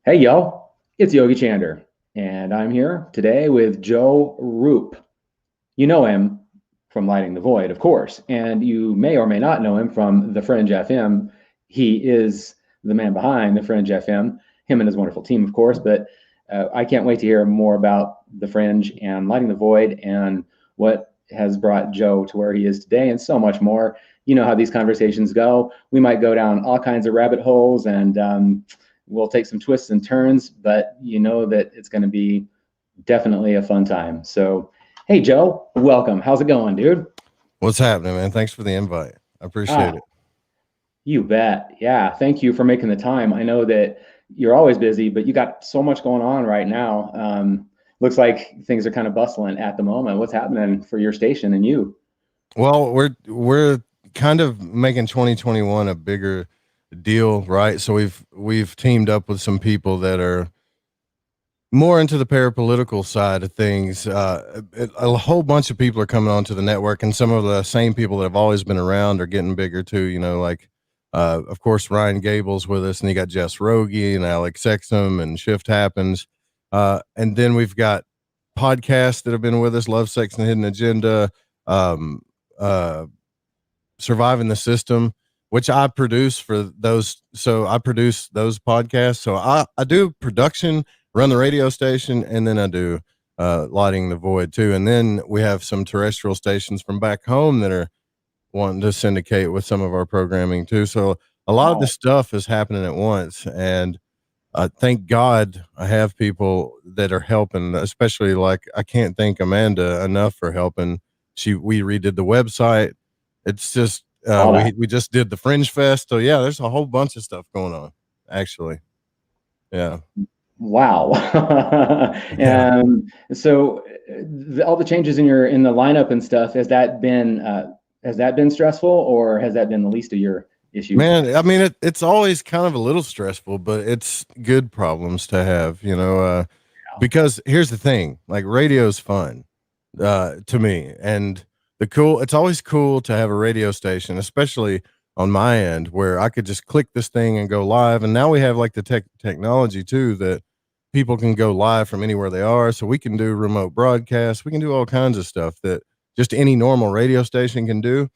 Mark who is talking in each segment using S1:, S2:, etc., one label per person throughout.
S1: Hey, yo, it's Yogi Chander, and I'm here today with Joe Rupe. You know him from Lighting the Void, of course, and you may or may not know him from the Fringe FM. He is the man behind the Fringe FM, him and his wonderful team, of course, but I can't wait to hear more about the Fringe and Lighting the Void and what has brought Joe to where he is today and so much more. You know how these conversations go. We might go down all kinds of rabbit holes and we'll take some twists and turns, but you know that it's going to be definitely a fun time. So, hey, Joe, welcome. How's it going, dude?
S2: What's happening, man? Thanks for the invite. I appreciate it.
S1: You bet. Yeah. Thank you for making the time. I know that you're always busy, but you got so much going on right now. Looks like things are kind of bustling at the moment. What's happening for your station and you?
S2: Well, we're kind of making 2021 a bigger deal, right? So we've teamed up with some people that are more into the parapolitical side of things. A whole bunch of people are coming onto the network, and some of the same people that have always been around are getting bigger too. You know, like of course Ryan Gable's with us, and you got Jess Rogie and Alex Sexum and Shift Happens, and then we've got podcasts that have been with us: Love, Sex, and Hidden Agenda, um, uh, Surviving the System, which I produce for those. So I produce those podcasts. So I do production, run the radio station, and then I do Lighting the Void too. And then we have some terrestrial stations from back home that are wanting to syndicate with some of our programming too. So a lot of this stuff is happening at once. And thank God I have people that are helping, especially like I can't thank Amanda enough for helping. We redid the website. It's just we just did the Fringe Fest. So yeah, there's a whole bunch of stuff going on, actually. Yeah.
S1: Wow. So all the changes in the lineup and stuff, has that been stressful, or has that been the least of your issues?
S2: Man, I mean, it's always kind of a little stressful, but it's good problems to have, you know, because here's the thing, like radio's fun to me. And it's always cool to have a radio station, especially on my end, where I could just click this thing and go live. And now we have like the technology too, that people can go live from anywhere they are. So we can do remote broadcasts. We can do all kinds of stuff that just any normal radio station can do.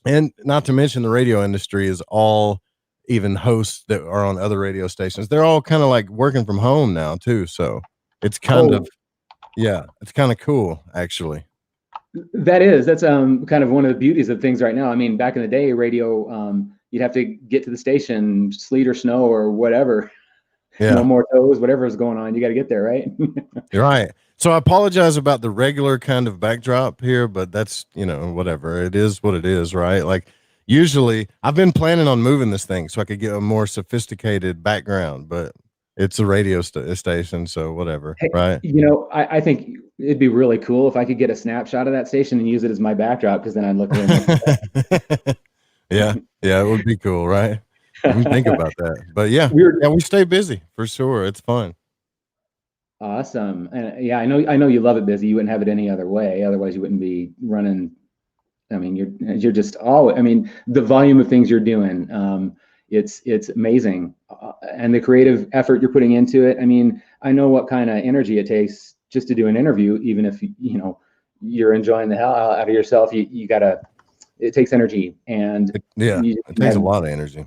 S2: And not to mention the radio industry is all, even hosts that are on other radio stations, they're all kind of like working from home now too. So it's kind of, yeah, it's kind of cool actually.
S1: That's kind of one of the beauties of things right now. I mean, back in the day, radio, you'd have to get to the station, sleet or snow or whatever. Yeah. No more toes, whatever is going on. You got to get there, right?
S2: You're right. So I apologize about the regular kind of backdrop here, but that's, you know, whatever. It is what it is, right? Like usually I've been planning on moving this thing so I could get a more sophisticated background, but it's a radio station, so whatever, right?
S1: You know, I think it'd be really cool if I could get a snapshot of that station and use it as my backdrop, because then I'd look really
S2: Yeah, it would be cool, right? I didn't think about that, but yeah, we stay busy for sure. It's fun.
S1: Awesome. And yeah, I know you love it busy. You wouldn't have it any other way. Otherwise you wouldn't be running. I mean, you're just I mean, the volume of things you're doing, it's amazing. And the creative effort you're putting into it. I mean, I know what kind of energy it takes just to do an interview, even if, you know, you're enjoying the hell out of yourself, it takes energy. And
S2: it takes a lot of energy.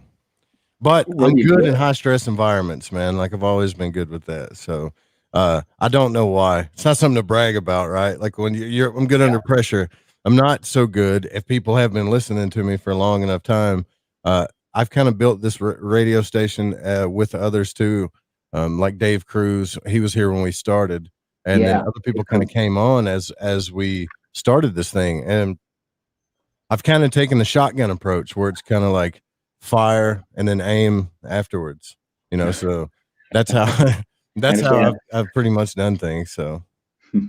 S2: But I'm good in high stress environments, man. Like I've always been good with that. So I don't know why. It's not something to brag about, right? Like when I'm good under pressure. I'm not so good. If people have been listening to me for a long enough time, I've kind of built this radio station with others too. Like Dave Cruz, he was here when we started, and then other people kind of came on as we started this thing. And I've kind of taken the shotgun approach where it's kind of like fire and then aim afterwards, you know. So that's how I've pretty much done things. So
S1: we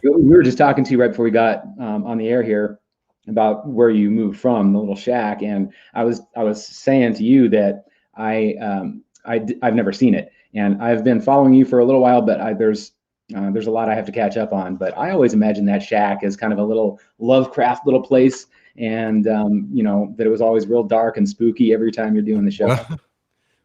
S1: were just talking to you right before we got on the air here about where you moved from, the little shack, and I was saying to you that I've never seen it, and I've been following you for a little while, but there's a lot I have to catch up on. But I always imagined that shack as kind of a little Lovecraft little place, and you know, that it was always real dark and spooky every time you're doing the show.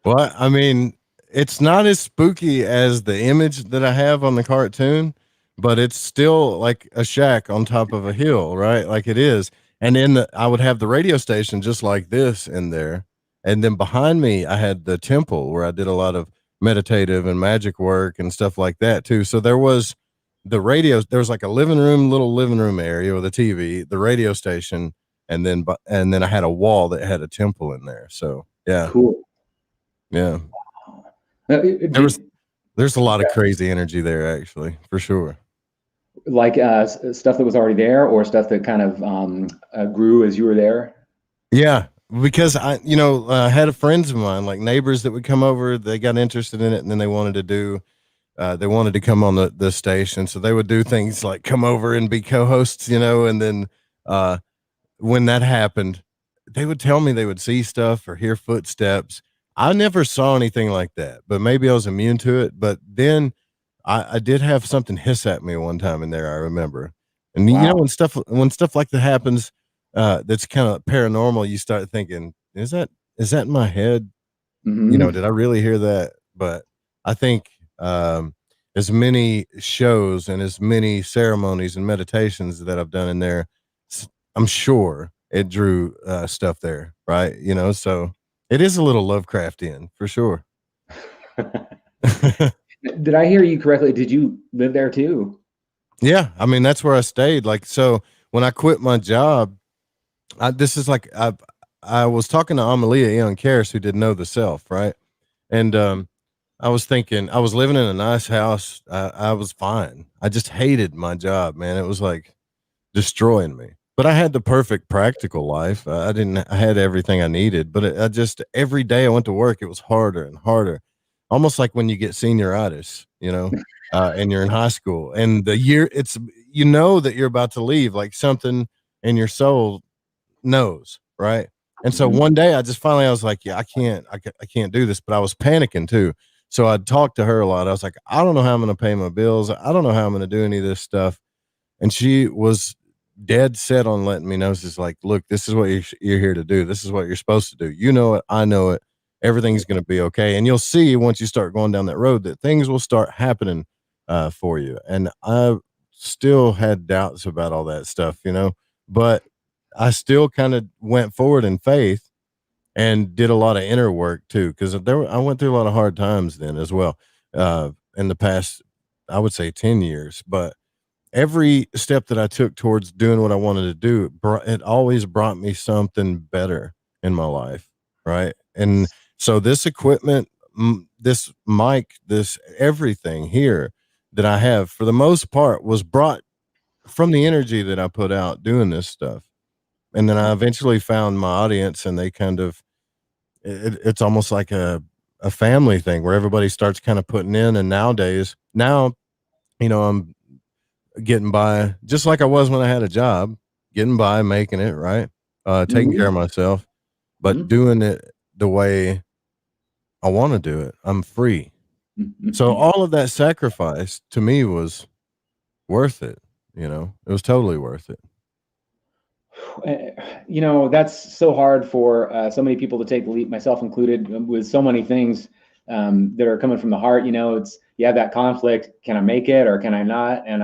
S2: Well, I mean, it's not as spooky as the image that I have on the cartoon, but it's still like a shack on top of a hill, right? Like it is. And then I would have the radio station just like this in there. And then behind me, I had the temple where I did a lot of meditative and magic work and stuff like that too. So there was the radio, there was like a little living room area with a TV, the radio station, and then I had a wall that had a temple in there. So yeah,
S1: Cool.
S2: yeah. There was
S1: Did,
S2: there's a lot of crazy energy there, actually, for sure.
S1: like stuff that was already there, or stuff that kind of grew as you were there?
S2: Yeah, because I had a friends of mine, like neighbors that would come over. They got interested in it, and then they wanted to come on the station, so they would do things like come over and be co-hosts, and then uh, when that happened, they would tell me they would see stuff or hear footsteps. I never saw anything like that, but maybe I was immune to it. But then I did have something hiss at me one time in there. I remember, and
S1: Wow.
S2: when stuff like that happens, that's kind of paranormal. You start thinking, is that in my head?
S1: Hmm.
S2: Did I really hear that? But I think as many shows and as many ceremonies and meditations that I've done in there, I'm sure it drew stuff there, right? So it is a little Lovecraftian for sure.
S1: Did I hear you correctly? Did you live there too?
S2: Yeah, I mean that's where I stayed. Like so, when I quit my job, this is like I was talking to Amalia Young Karis, who did Know the Self, right? And I was thinking I was living in a nice house. I was fine. I just hated my job, man. It was like destroying me. But I had the perfect practical life. I didn't. I had everything I needed. But I just every day I went to work, it was harder and harder. Almost like when you get senioritis, and you're in high school, and the year it's that you're about to leave, like something in your soul knows, right? And so
S1: Mhm.
S2: one day I was like, yeah, I can't do this, but I was panicking too. So I'd talk to her a lot. I was like, I don't know how I'm going to pay my bills. I don't know how I'm going to do any of this stuff. And she was dead set on letting me know. She's like, look, this is what you're here to do. This is what you're supposed to do. You know it. I know it. Everything's going to be okay. And you'll see once you start going down that road that things will start happening for you. And I still had doubts about all that stuff, but I still kind of went forward in faith and did a lot of inner work too, because I went through a lot of hard times then as well, in the past, I would say 10 years. But every step that I took towards doing what I wanted to do, it always brought me something better in my life, right? And so this equipment, this mic, this everything here that I have, for the most part, was brought from the energy that I put out doing this stuff. And then I eventually found my audience, and they kind of it's almost like a family thing where everybody starts kind of putting in. And now I'm getting by just like I was when I had a job, getting by, making it right, taking care
S1: Mhm.
S2: of myself, but
S1: Mhm.
S2: doing it the way I want to do it. I'm free. So
S1: Mhm.
S2: all of that sacrifice to me was worth it. It was totally worth it.
S1: That's so hard for so many people to take the leap, myself included, with so many things that are coming from the heart. It's you have that conflict. Can I make it or can I not? And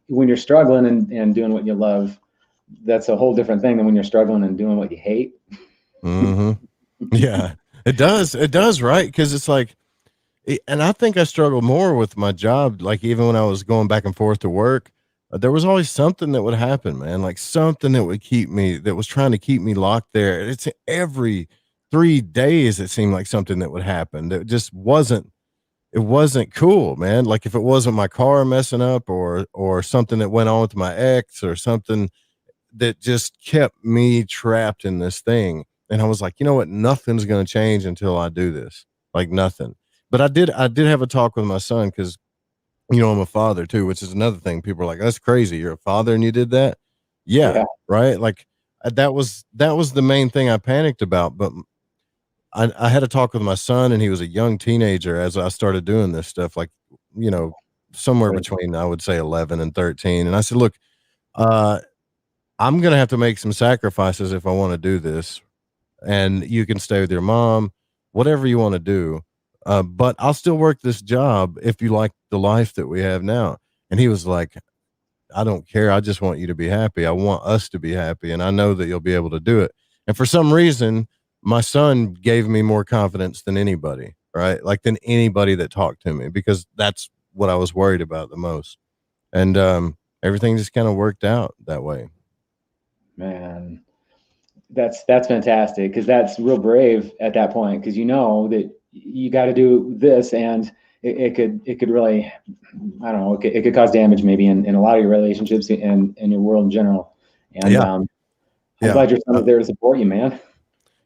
S1: when you're struggling and doing what you love, that's a whole different thing than when you're struggling and doing what you hate.
S2: Hmm. Yeah, it does. It does, right? Because it's like, and I think I struggled more with my job. Like even when I was going back and forth to work, there was always something that would happen, man. Like something that was trying to keep me locked there. It's every 3 days. It seemed like something that would happen that just wasn't. It wasn't cool, man. Like if it wasn't my car messing up or something that went on with my ex or something that just kept me trapped in this thing. And I was like, you know what? Nothing's going to change until I do this. Like nothing. But I did have a talk with my son because, I'm a father too, which is another thing. People are like, that's crazy. You're a father and you did that. Yeah.
S1: Yeah.
S2: Right. Like that was the main thing I panicked about. But I had a talk with my son, and he was a young teenager as I started doing this stuff, like, you know, somewhere
S1: Right.
S2: between, I would say 11 and 13. And I said, look, uh, I'm going to have to make some sacrifices if I want to do this. And you can stay with your mom. whatever you want to do. But I'll still work this job if you like the life that we have now. And he was like, I don't care. I just want you to be happy. I want us to be happy. And I know that you'll be able to do it. And for some reason, my son gave me more confidence than anybody, right? Like than anybody that talked to me, because that's what I was worried about the most. And everything just kind of worked out that way.
S1: Man, that's fantastic, because that's real brave at that point, because you know that you got to do this, and it could really, I don't know, it could cause damage maybe in a lot of your relationships and in your world in general. And
S2: Yeah.
S1: I'm
S2: Yeah.
S1: glad your son is there to support you, man.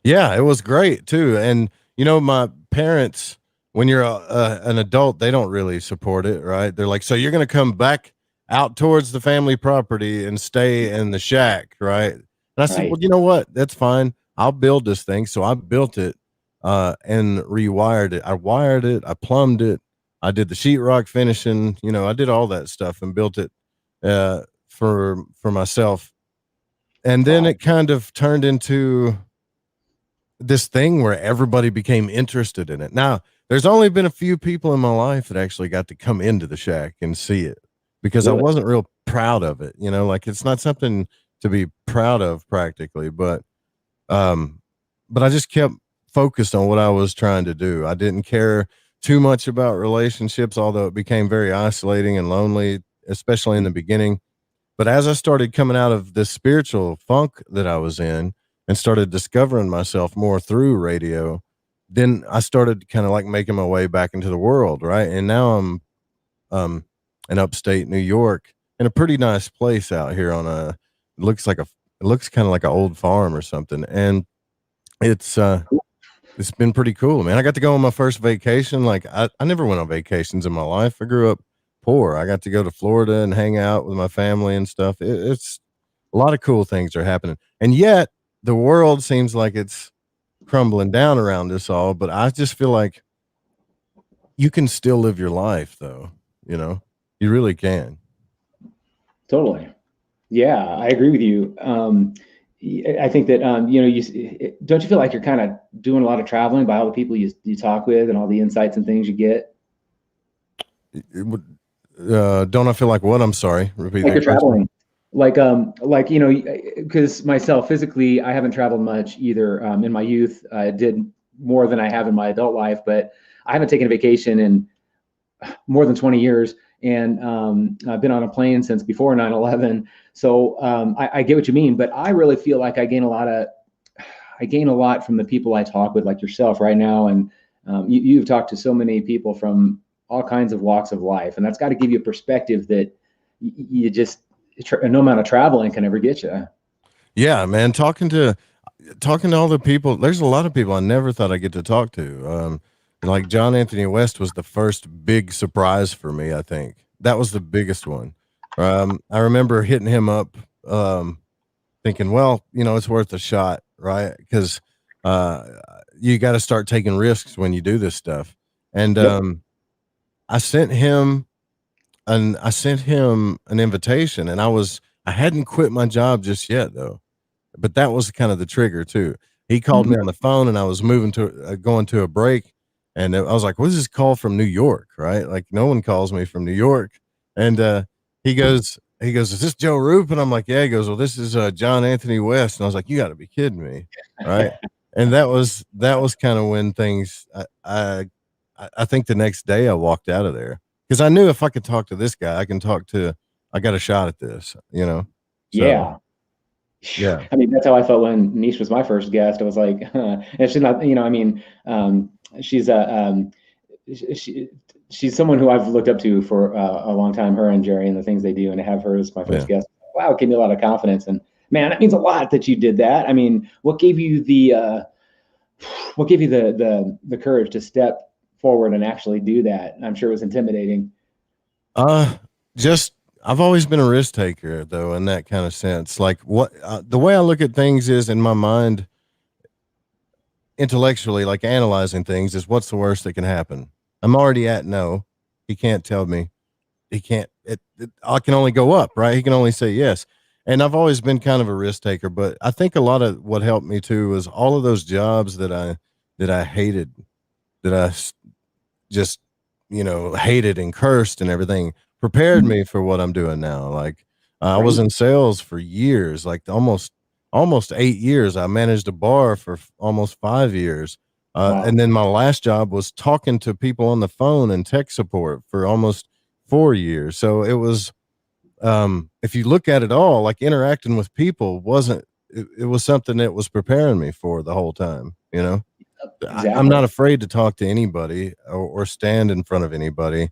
S2: Yeah, it was great too. And you know, my parents, when you're an adult, they don't really support it, right? They're like, "So you're going to come back out towards the family property and stay in the shack, right?" And I said,
S1: Right.
S2: "Well, you know what? That's fine. I'll build this thing." So I built it and rewired it. I wired it. I plumbed it. I did the sheetrock finishing. You know, I did all that stuff and built it for myself. And then
S1: Wow.
S2: it kind of turned into this thing where everybody became interested in it. Now, there's only been a few people in my life that actually got to come into the shack and see it, because I
S1: Really?
S2: wasn't real proud of it. You know, like it's not something to be proud of practically, um, but I just kept focused on what I was trying to do. I didn't care too much about relationships, although it became very isolating and lonely, especially in the beginning. But as I started coming out of this spiritual funk that I was in and started discovering myself more through radio, then I started kind of like making my way back into the world, right? And now I'm in upstate New York in a pretty nice place out here on a it looks kind of like an old farm or something. And it's it's been pretty cool, man. I got to go on my first vacation. Like I never went on vacations in my life. I grew up poor. I got to go to Florida and hang out with my family and stuff. It's a lot of cool things are happening. And yet the world seems like it's crumbling down around us all. But I just feel like you can still live your life though. You know, you really can.
S1: Totally. Yeah, I agree with you. I think that don't you feel like you're kind of doing a lot of traveling by all the people you talk with and all the insights and things you get?
S2: Don't I feel like what? I'm sorry. Repeat
S1: Like
S2: that
S1: you're
S2: question.
S1: traveling, like because myself physically, I haven't traveled much either. In my youth, I did more than I have in my adult life, but I haven't taken a vacation in more than 20 years. And I've been on a plane since before 9/11. So I get what you mean, but I really feel like I gain a lot from the people I talk with, like yourself right now. And you've talked to so many people from all kinds of walks of life. And that's got to give you a perspective that you just, no amount of traveling can ever get you.
S2: Yeah, man. Talking to all the people, there's a lot of people I never thought I'd get to talk to. Like John Anthony West was the first big surprise for me. I think that was the biggest one. I remember hitting him up, thinking, well, you know, it's worth a shot, right? Because uh, you got to start taking risks when you do this stuff. And
S1: Yep.
S2: I sent him I sent him an invitation, and I hadn't quit my job just yet though, but that was kind of the trigger too. He called
S1: Mm-hmm.
S2: me on the phone, and I was moving to going to a break, and I was like, "What is this call from New York?" Right? Like no one calls me from New York. And he goes, "Is this Joe Rupe?" And I'm like, "Yeah." He goes, "Well, this is John Anthony West." And I was like, "You got to be kidding me," right? And that was kind of when things. I think the next day I walked out of there because I knew if I could talk to this guy, I got a shot at this, you know? So,
S1: Yeah.
S2: yeah.
S1: I mean, that's how I felt when Niche was my first guest. I was like, and she's not, I mean, she's she, she's someone who I've looked up to for a long time, her and Jerry and the things they do, and to have her as my first
S2: Yeah.
S1: guest, wow, it gave me a lot of confidence. And man, that means a lot that you did that. I mean, what gave you the courage to step forward and actually do that? I'm sure it was intimidating.
S2: Uh, just, I've always been a risk taker though, in that kind of sense. Like the way I look at things is in my mind, intellectually, like analyzing things is what's the worst that can happen? I'm already at no. He can't tell me he can't I can only go up, right? He can only say yes. And I've always been kind of a risk taker, but I think a lot of what helped me too was all of those jobs that that I hated, that just, hated and cursed and everything, prepared me for what I'm doing now. Like I was
S1: Right.
S2: in sales for years, like almost 8 years. I managed a bar for almost 5 years.
S1: Wow.
S2: And then my last job was talking to people on the phone and tech support for almost 4 years. So it was, if you look at it all, like interacting with people wasn't, it was something that was preparing me for the whole time, I'm
S1: Exactly.
S2: not afraid to talk to anybody or stand in front of anybody.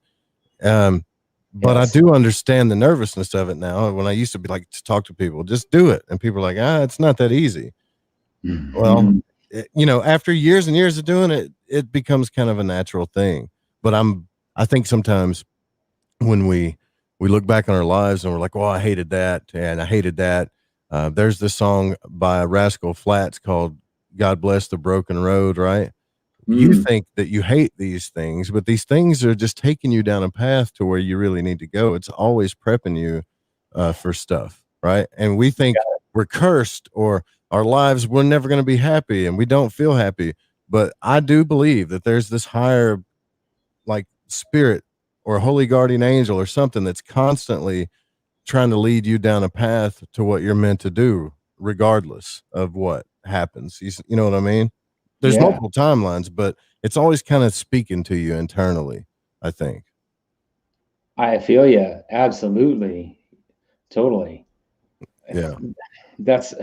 S2: Um, but I
S1: Yes.
S2: do understand the nervousness of it now. When I used to be like to talk to people, just do it, and people are like, it's not that easy. Well,
S1: Mhm.
S2: after years and years of doing it, it becomes kind of a natural thing. But I think sometimes when we look back on our lives and we're like, well, I hated that and I hated that. There's this song by Rascal Flatts called "God Bless the Broken Road," right? You
S1: Mm.
S2: think that you hate these things, but these things are just taking you down a path to where you really need to go. It's always prepping you for stuff, right? And we think we're cursed or our lives, we're never going to be happy and we don't feel happy. But I do believe that there's this higher, like, spirit or holy guardian angel or something that's constantly trying to lead you down a path to what you're meant to do, regardless of what happens. You know what I mean? There's
S1: Yeah.
S2: multiple timelines, but it's always kind of speaking to you internally, I think.
S1: I feel you. Absolutely. Totally.
S2: Yeah.
S1: That's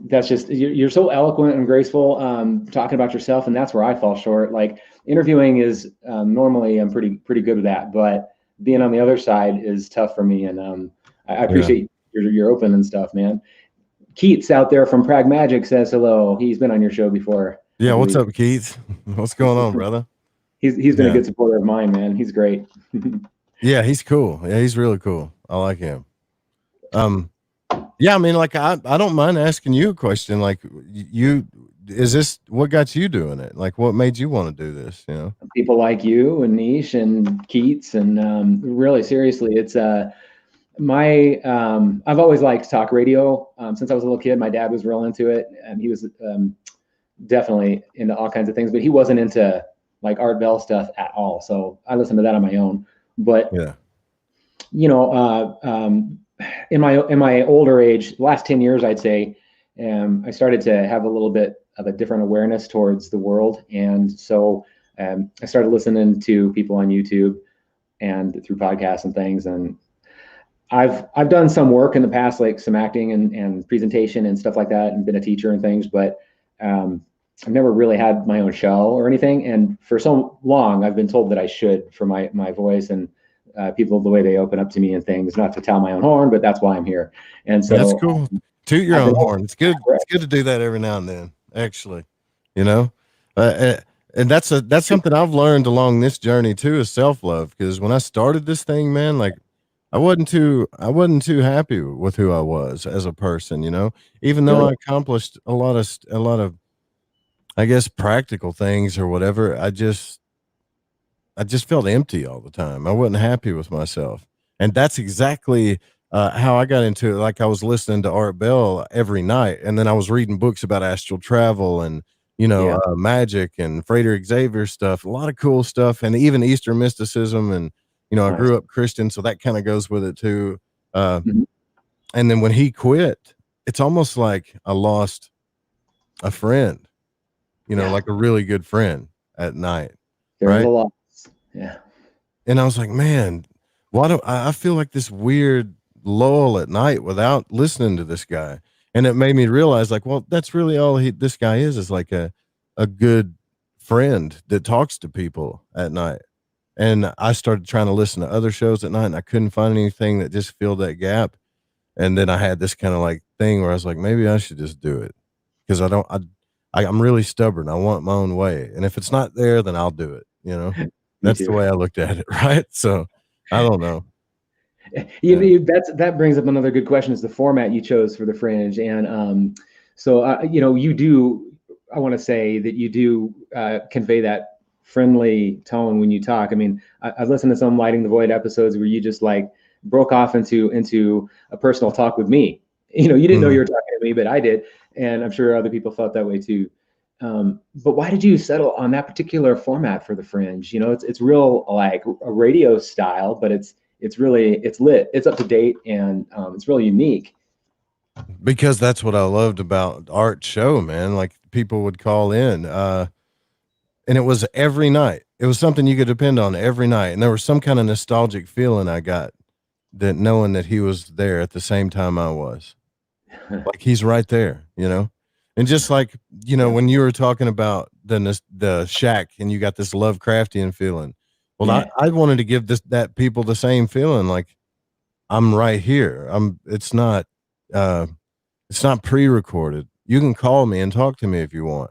S1: that's just you're so eloquent and graceful talking about yourself, and that's where I fall short. Like interviewing is normally I'm pretty good with that, but being on the other side is tough for me. And I
S2: Yeah.
S1: appreciate you're open and stuff, man. Keats out there from Prag Magic says hello. He's been on your show before, I
S2: Yeah. What's
S1: believe.
S2: up, Keith? What's going on, brother?
S1: He's been a
S2: Yeah.
S1: good supporter of mine, man. He's great.
S2: Yeah. He's cool. Yeah. He's really cool. I like him. Um, yeah. I mean, like, I don't mind asking you a question. Like, is this what got you doing it? Like, what made you want to do this?
S1: People like you and Niche and Keats, and really seriously, it's my I've always liked talk radio since I was a little kid. My dad was real into it, and he was definitely into all kinds of things, but he wasn't into like Art Bell stuff at all. So I listened to that on my own. But
S2: Yeah.
S1: you know, in my older age, last 10 years, I'd say, I started to have a little bit of a different awareness towards the world, and so I started listening to people on YouTube and through podcasts and things. And I've done some work in the past, like some acting and presentation and stuff like that, and been a teacher and things, but I've never really had my own show or anything. And for so long, I've been told that I should for my voice and people, the way they open up to me and things, not to tell my own horn, but that's why I'm here. And
S2: That's
S1: so
S2: cool. Toot your
S1: I've been
S2: own horn. It's good. It's good to do that every now and then. Actually, you know, and that's something I've learned along this journey too, is self love. Because when I started this thing, man, like I wasn't too happy with who I was as a person. Even though
S1: really,
S2: I accomplished a lot of I guess practical things or whatever, I just felt empty all the time. I wasn't happy with myself. And that's exactly how I got into it. Like, I was listening to Art Bell every night, and then I was reading books about astral travel and,
S1: yeah,
S2: magic and Frederick Xavier stuff, a lot of cool stuff, and even Eastern mysticism. And, I
S1: nice.
S2: grew up Christian, so that kind of goes with it too. Uh,
S1: Mhm.
S2: and then when he quit, it's almost like I lost a friend,
S1: Yeah,
S2: like a really good friend at night.
S1: there's a
S2: Right.
S1: lot. Yeah,
S2: And I was like, man, why do I feel like this weird lull at night without listening to this guy? And it made me realize, like, well, that's really all this guy is like a good friend that talks to people at night. And I started trying to listen to other shows at night, and I couldn't find anything that just filled that gap. And then I had this kind of like thing where I was like, maybe I should just do it, because I'm really stubborn. I want my own way. And if it's not there, then I'll do it.
S1: me
S2: That's the
S1: too.
S2: way I looked at it. Right. So I don't know. Yeah.
S1: That brings up another good question: is the format you chose for the Fringe? And so you do. I want to say that you do convey that friendly tone when you talk. I mean, I've listened to some Lighting the Void episodes where you just like broke off into a personal talk with me. You didn't know you
S2: Mhm.
S1: were talking to me, but I did, and I'm sure other people felt that way too. But why did you settle on that particular format for the Fringe? You know, it's real like a radio style, but it's really it's lit, it's up to date, and it's really unique.
S2: Because that's what I loved about art show, man. Like people would call in, and it was every night. It was something you could depend on every night. And there was some kind of nostalgic feeling I got that knowing that he was there at the same time I was. Like he's right there, you know? And just like, you know,
S1: Yeah,
S2: when you were talking about the shack and you got this Lovecraftian feeling. Well,
S1: yeah,
S2: I wanted to give that people the same feeling, like I'm right here. Uh it's not pre-recorded. You can call me and talk to me if you want.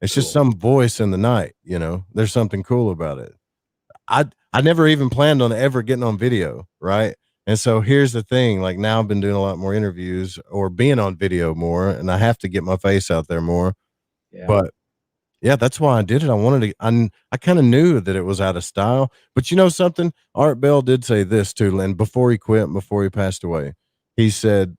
S2: It's just
S1: cool.
S2: some voice in the night, you know. There's something cool about it. I never even planned on ever getting on video, right? And so here's the thing, like now I've been doing a lot more interviews or being on video more, and I have to get my face out there more.
S1: Yeah,
S2: But yeah, that's why I did it. I kind of knew that it was out of style. But you know something? Art Bell did say this too, and before he quit, before he passed away, he said,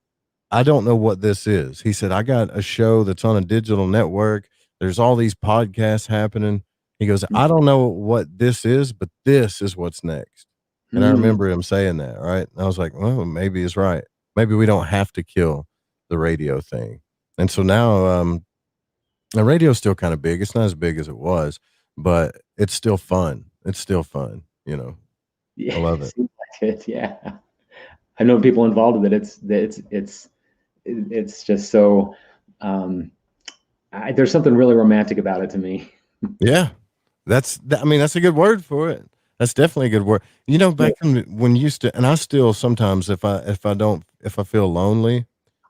S2: I don't know what this is. He said, I got a show that's on a digital network. There's all these podcasts happening. He goes, I don't know what this is, but this is what's next. And I
S1: mm,
S2: remember him saying that, right? And I was like, well, maybe he's right. Maybe we don't have to kill the radio thing. And so now the radio's still kind of big. It's not as big as it was, but it's still fun. It's still fun, you know. I
S1: yeah,
S2: love it.
S1: seems like it. Yeah, I know people involved with it. It's just so. Um, there's something really romantic about it to me.
S2: Yeah. I mean, that's a good word for it. That's definitely a good word. You know,
S1: Yeah,
S2: back when you used to, and I still sometimes if I feel lonely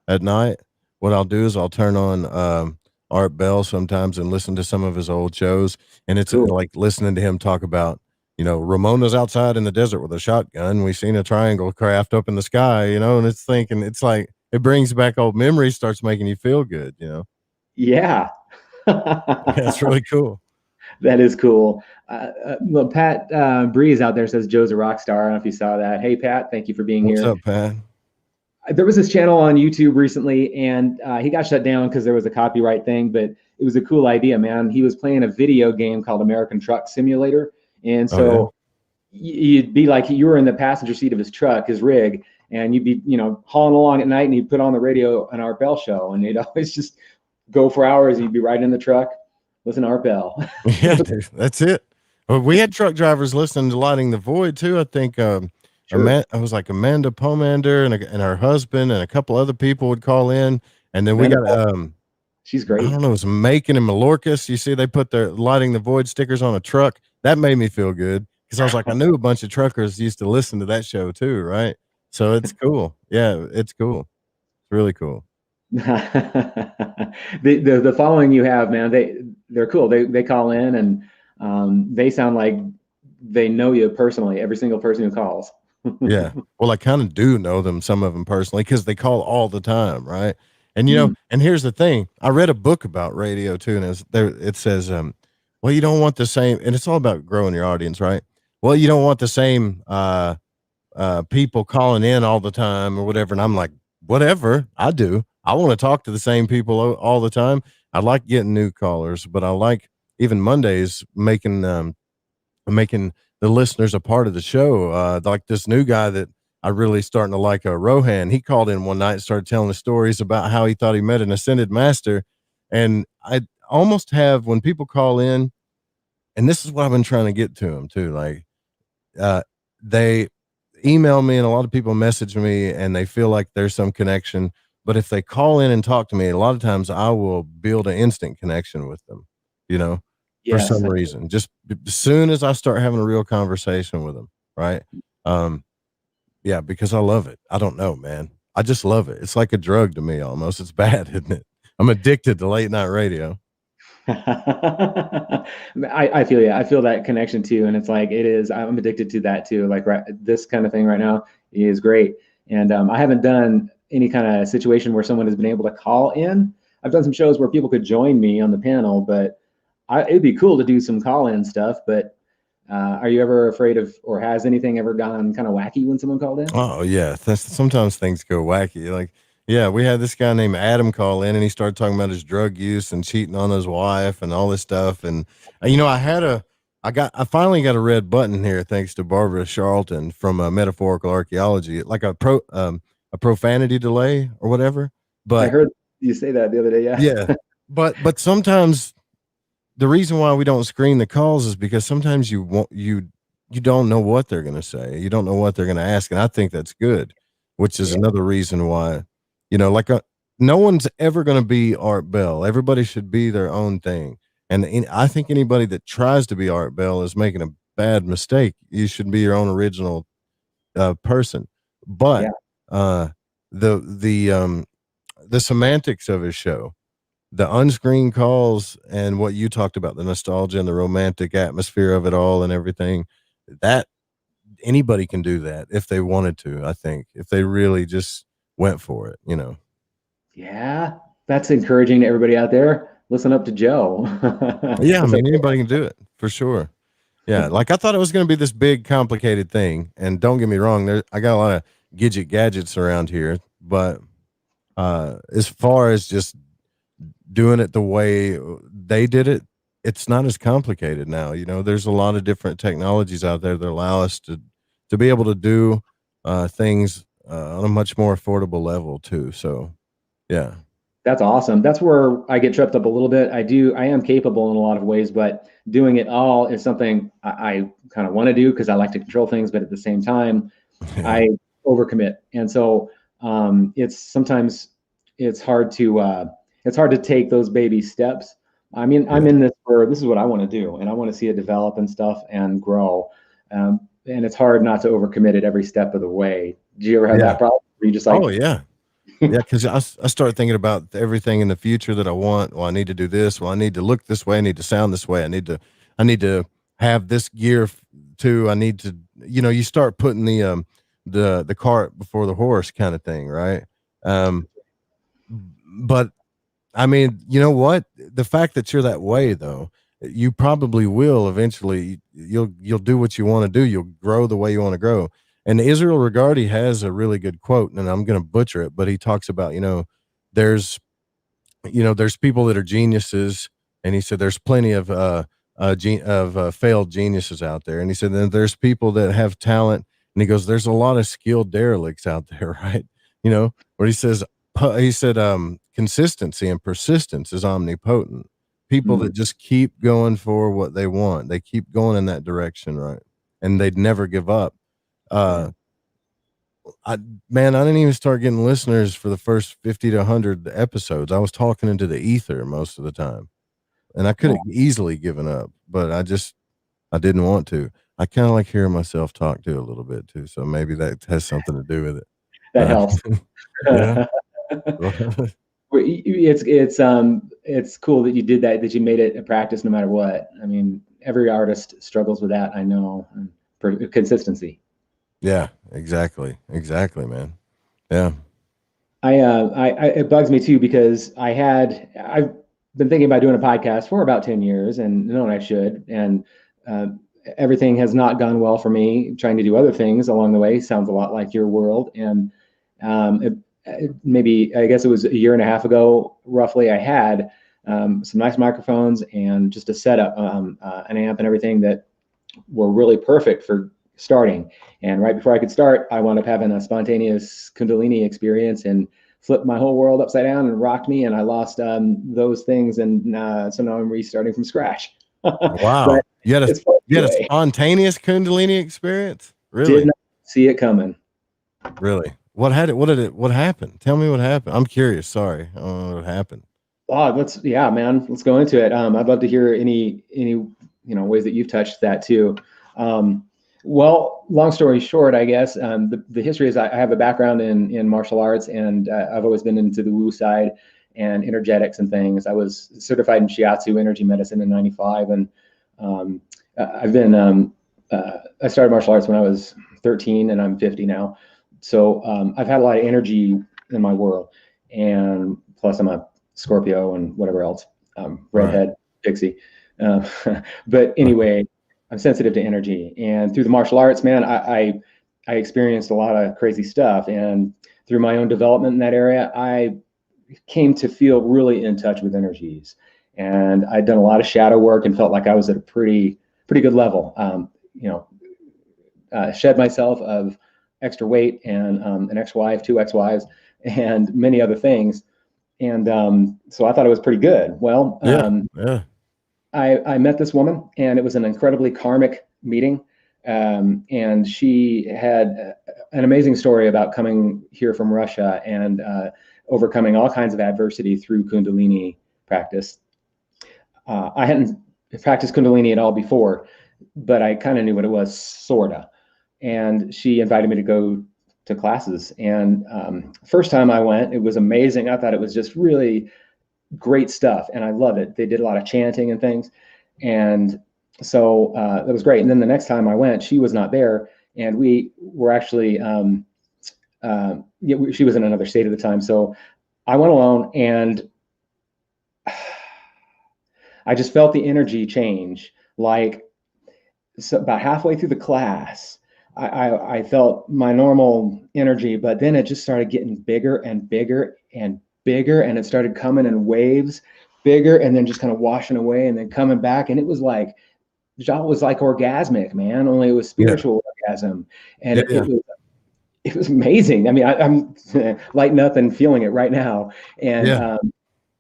S2: at night, what I'll do is I'll turn on Art Bell sometimes and listen to some of his old shows, and it's
S1: cool.
S2: like listening to him talk about, you know, Ramona's outside in the desert with a shotgun. We seen a triangle craft up in the sky, you know, and it's like it brings back old memories, starts making you feel good, you know.
S1: Yeah.
S2: Yeah, it's really cool.
S1: That is cool. Well, Pat Breeze out there says Joe's a rock star. I don't know if you saw that. Hey, Pat, thank you for being
S2: What's
S1: here.
S2: up, Pat?
S1: There was this channel on YouTube recently, and he got shut down because there was a copyright thing, but it was a cool idea, man. He was playing a video game called American Truck Simulator. And
S2: Oh yeah.
S1: so you'd be like you were in the passenger seat of his truck, his rig, and you'd be, hauling along at night, and he'd put on the radio an Art Bell show, and he'd always just go for hours. You'd be riding in the truck, listen to Art Bell.
S2: Yeah, dude, that's it. Well, we had truck drivers listening to Lighting the Void too. I think
S1: Sure.
S2: I was like Amanda Pomander and her husband and a couple other people would call in, and then we
S1: Amanda
S2: got
S1: Paul, she's
S2: I
S1: great.
S2: don't know, it was Macon and Malorcas. You see, they put their Lighting the Void stickers on a truck. That made me feel good because I was like, I knew a bunch of truckers used to listen to that show too, right? So it's cool. Yeah, it's cool. It's really cool.
S1: The following you have, man, they're cool. They call in, and they sound like they know you personally, every single person who calls.
S2: Yeah. Well, I kind of do know them, some of them personally, because they call all the time, right? And you know,
S1: Mm,
S2: and here's the thing: I read a book about radio too, and it says, well, you don't want the same, and it's all about growing your audience, right? Well, you don't want the same people calling in all the time or whatever. And I'm like, whatever, I do. I want to talk to the same people all the time. I like getting new callers, but I like even Mondays making the listeners a part of the show. Like this new guy that I really starting to like, Rohan. He called in one night and started telling the stories about how he thought he met an ascended master. And I almost have when people call in, and this is what I've been trying to get to them too. Like, uh, they email me, and a lot of people message me, and they feel like there's some connection. But if they call in and talk to me, a lot of times I will build an instant connection with them. You know, for
S1: yes.
S2: some reason. Just as soon as I start having a real conversation with them, right? Um, yeah, because I love it. I don't know, man. I just love it. It's like a drug to me almost. It's bad, isn't it? I'm addicted to late night radio.
S1: I feel, yeah, I feel that connection too, and it's like it is. I'm addicted to that too. Like this kind of thing right now is great, and I haven't done any kind of situation where someone has been able to call in. I've done some shows where people could join me on the panel, but it'd be cool to do some call-in stuff. But are you ever afraid of, or has anything ever gone kind of wacky when someone called in?
S2: Oh yeah, sometimes things go wacky. Like Yeah, we had this guy named Adam call in, and he started talking about his drug use and cheating on his wife and all this stuff. And I finally got a red button here thanks to Barbara Charlton from Metaphorical Archaeology, like a profanity delay or whatever.
S1: I
S2: But
S1: heard you say that the other day. Yeah.
S2: yeah, but sometimes the reason why we don't screen the calls is because sometimes you don't know what they're going to say. You don't know what they're going to ask, and I think that's good, which is
S1: Yeah.
S2: another reason why, no one's ever going to be Art Bell. Everybody should be their own thing, and I think anybody that tries to be Art Bell is making a bad mistake. You should be your own original person, but
S1: Yeah.
S2: uh, the semantics of his show, the unscreened calls, and what you talked about, the nostalgia and the romantic atmosphere of it all and everything, that anybody can do that if they wanted to. I think if they really just went for it.
S1: Yeah. That's encouraging to everybody out there. Listen up to Joe.
S2: Yeah, I
S1: It's a-
S2: mean, anybody can do it for sure. Yeah, like I thought it was going to be this big complicated thing, and don't get me wrong, I got a lot of gadgets around here, but as far as just doing it the way they did it, it's not as complicated now. There's a lot of different technologies out there that allow us to be able to do things on a much more affordable level too. So, yeah.
S1: That's awesome. That's where I get tripped up a little bit. I am capable in a lot of ways, but doing it all is something I kind of want to do because I like to control things, but at the same time,
S2: Yeah.
S1: I overcommit. And so it's sometimes it's hard to take those baby steps. I mean, I'm
S2: Yeah.
S1: in this is what I want to do, and I want to see it develop and stuff and grow. And it's hard not to overcommit at every step of the way. Do you ever have
S2: Yeah.
S1: that problem? Where you just
S2: Oh,
S1: like,
S2: yeah. Yeah, because I start thinking about everything in the future that I want. Well, I need to do this. Well, I need to look this way. I need to sound this way. I need to have this gear too. I need to, you start putting the cart before the horse kind of thing, right? Um, but I mean, you know what? The fact that you're that way, though, you probably will eventually. You'll do what you want to do. You'll grow the way you want to grow. And Israel Regardie has a really good quote, and I'm going to butcher it, but he talks about, there's there's people that are geniuses, and he said there's plenty of failed geniuses out there, and he said then there's people that have talent, and he goes there's a lot of skilled derelicts out there, right? Where he said consistency and persistence is omnipotent. People
S1: mm,
S2: that just keep going for what they want, they keep going in that direction, right? And they'd never give up.
S1: yeah,
S2: uh I Man, I didn't even start getting listeners for the first 50 to 100 episodes. I was talking into the ether most of the time, and I could
S1: wow,
S2: have easily given up, but I didn't want to. I kind of like hearing myself talk too a little bit too, so maybe that has something to do with it.
S1: that
S2: Uh,
S1: helps.
S2: yeah.
S1: It's cool that you did that you made it a practice no matter what. I mean, every artist struggles with that, I know, and for consistency.
S2: Yeah, exactly, man. Yeah.
S1: It bugs me too because I've been thinking about doing a podcast for about 10 years and knowing I should, and uh, everything has not gone well for me trying to do other things along the way. Sounds a lot like your world. And maybe, I guess it was a year and a half ago, roughly, I had some nice microphones and just a setup, an amp and everything that were really perfect for starting. And right before I could start, I wound up having a spontaneous Kundalini experience and flipped my whole world upside down and rocked me. And I lost those things. And so now I'm restarting from scratch.
S2: Wow.
S1: But
S2: You had a
S1: it's fun
S2: you had a
S1: anyway.
S2: spontaneous Kundalini experience?
S1: Did
S2: Really?
S1: not see it coming.
S2: Really? What happened? Tell me what happened. I'm curious. Sorry. I don't know what happened.
S1: Oh, yeah, man, let's go into it. I'd love to hear any ways that you've touched that too. Um, well, long story short, I guess the history is I have a background in martial arts, and I've always been into the woo side and energetics and things. I was certified in shiatsu energy medicine in '95, and um, I've been I started martial arts when I was 13, and I'm 50 now. So I've had a lot of energy in my world, and plus I'm a Scorpio and whatever else,
S2: Right.
S1: redhead, pixie. Uh, but anyway, I'm sensitive to energy, and through the martial arts, man, I experienced a lot of crazy stuff, and through my own development in that area, I came to feel really in touch with energies. And I'd done a lot of shadow work and felt like I was at a pretty good level. Shed myself of extra weight and an ex-wife, 2 ex-wives, and many other things. And so I thought it was pretty good. Well, I met this woman, and it was an incredibly karmic meeting. And she had an amazing story about coming here from Russia and overcoming all kinds of adversity through Kundalini practice. I hadn't practiced Kundalini at all before, but I kind of knew what it was, sorta. And she invited me to go to classes. And first time I went, it was amazing. I thought it was just really great stuff, and I loved it. They did a lot of chanting and things, and so that was great. And then the next time I went, she was not there, and we were actually she was in another state at the time. So I went alone, and I just felt the energy change. Like, so about halfway through the class, I felt my normal energy, but then it just started getting bigger and bigger and bigger, and it started coming in waves, bigger, and then just kind of washing away and then coming back. And it was like orgasmic, man, only it was spiritual orgasm. And it was amazing. I mean, I'm lighting up and feeling it right now. And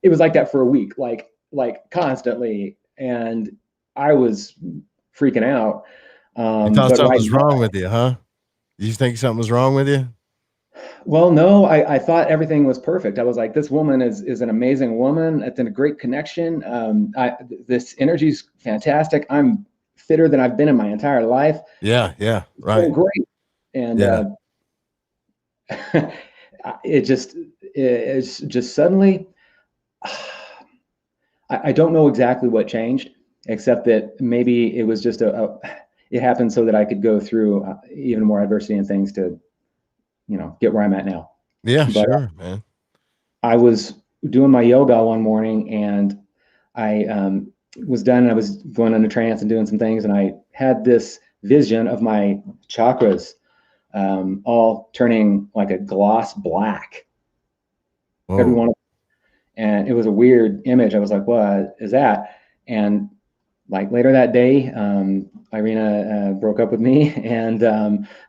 S1: it was like that for a week, like constantly. And I was freaking out.
S2: You thought something was wrong with you, huh? You think something was wrong with you?
S1: Well, no, I thought everything was perfect. I was like, this woman is an amazing woman. It's a great connection. This energy's fantastic. I'm fitter than I've been in my entire life.
S2: Yeah, right.
S1: So great. And it's just suddenly, I don't know exactly what changed, except that maybe it was just it happened so that I could go through even more adversity and things to, get where I'm at now.
S2: Yeah, but, sure, man.
S1: I was doing my yoga one morning, and I was done, and I was going into trance and doing some things, and I had this vision of my chakras all turning like a gloss black.
S2: Whoa.
S1: Every one of them. And it was a weird image. I was like, what is that? And like later that day, Irina broke up with me, and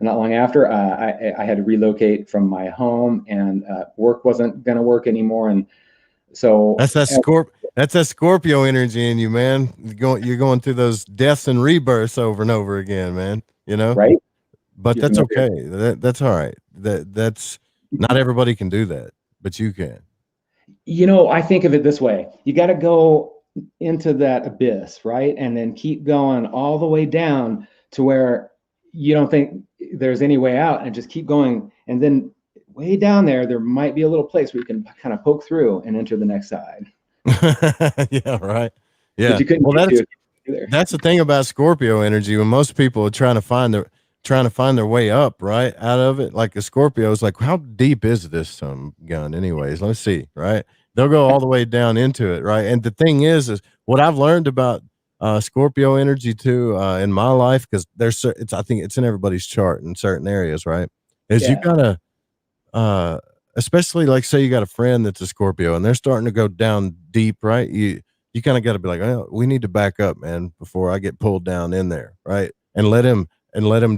S1: not long after, I had to relocate from my home, and work wasn't going to work anymore. And so
S2: that's that Scorpio energy in you, man. You're going through those deaths and rebirths over and over again, man.
S1: Right?
S2: But that's okay. That's all right. That's not everybody can do that, but you can.
S1: I think of it this way: you got to go into that abyss, right? And then keep going all the way down to where you don't think there's any way out, and just keep going. And then way down there might be a little place where you can kind of poke through and enter the next side.
S2: Yeah, right. Yeah.
S1: Well,
S2: that's the thing about Scorpio energy. When most people are trying to find their way up, right, out of it, like a Scorpio is like, how deep is this gun anyways? Let's see, right? They'll go all the way down into it, right? And the thing is what I've learned about Scorpio energy too in my life, because I think it's in everybody's chart in certain areas, right? Is you gotta especially like say you got a friend that's a Scorpio and they're starting to go down deep, right? You kind of got to be like, oh, we need to back up, man, before I get pulled down in there, right? And let him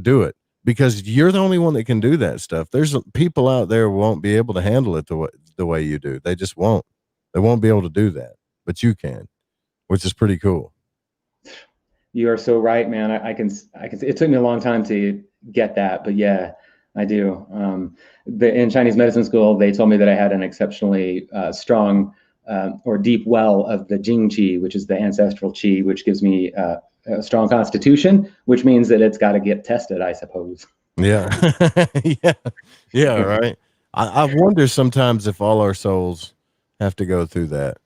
S2: do it, because you're the only one that can do that stuff. There's people out there who won't be able to handle it the way you do. They just won't. They won't be able to do that, but you can, which is pretty cool.
S1: You are so right, man. I can. It took me a long time to get that, but yeah, I do. In Chinese medicine school, they told me that I had an exceptionally strong or deep well of the Jing Qi, which is the ancestral Qi, which gives me a strong constitution, which means that it's got to get tested, I suppose.
S2: Yeah. yeah, right. I wonder sometimes if all our souls have to go through that.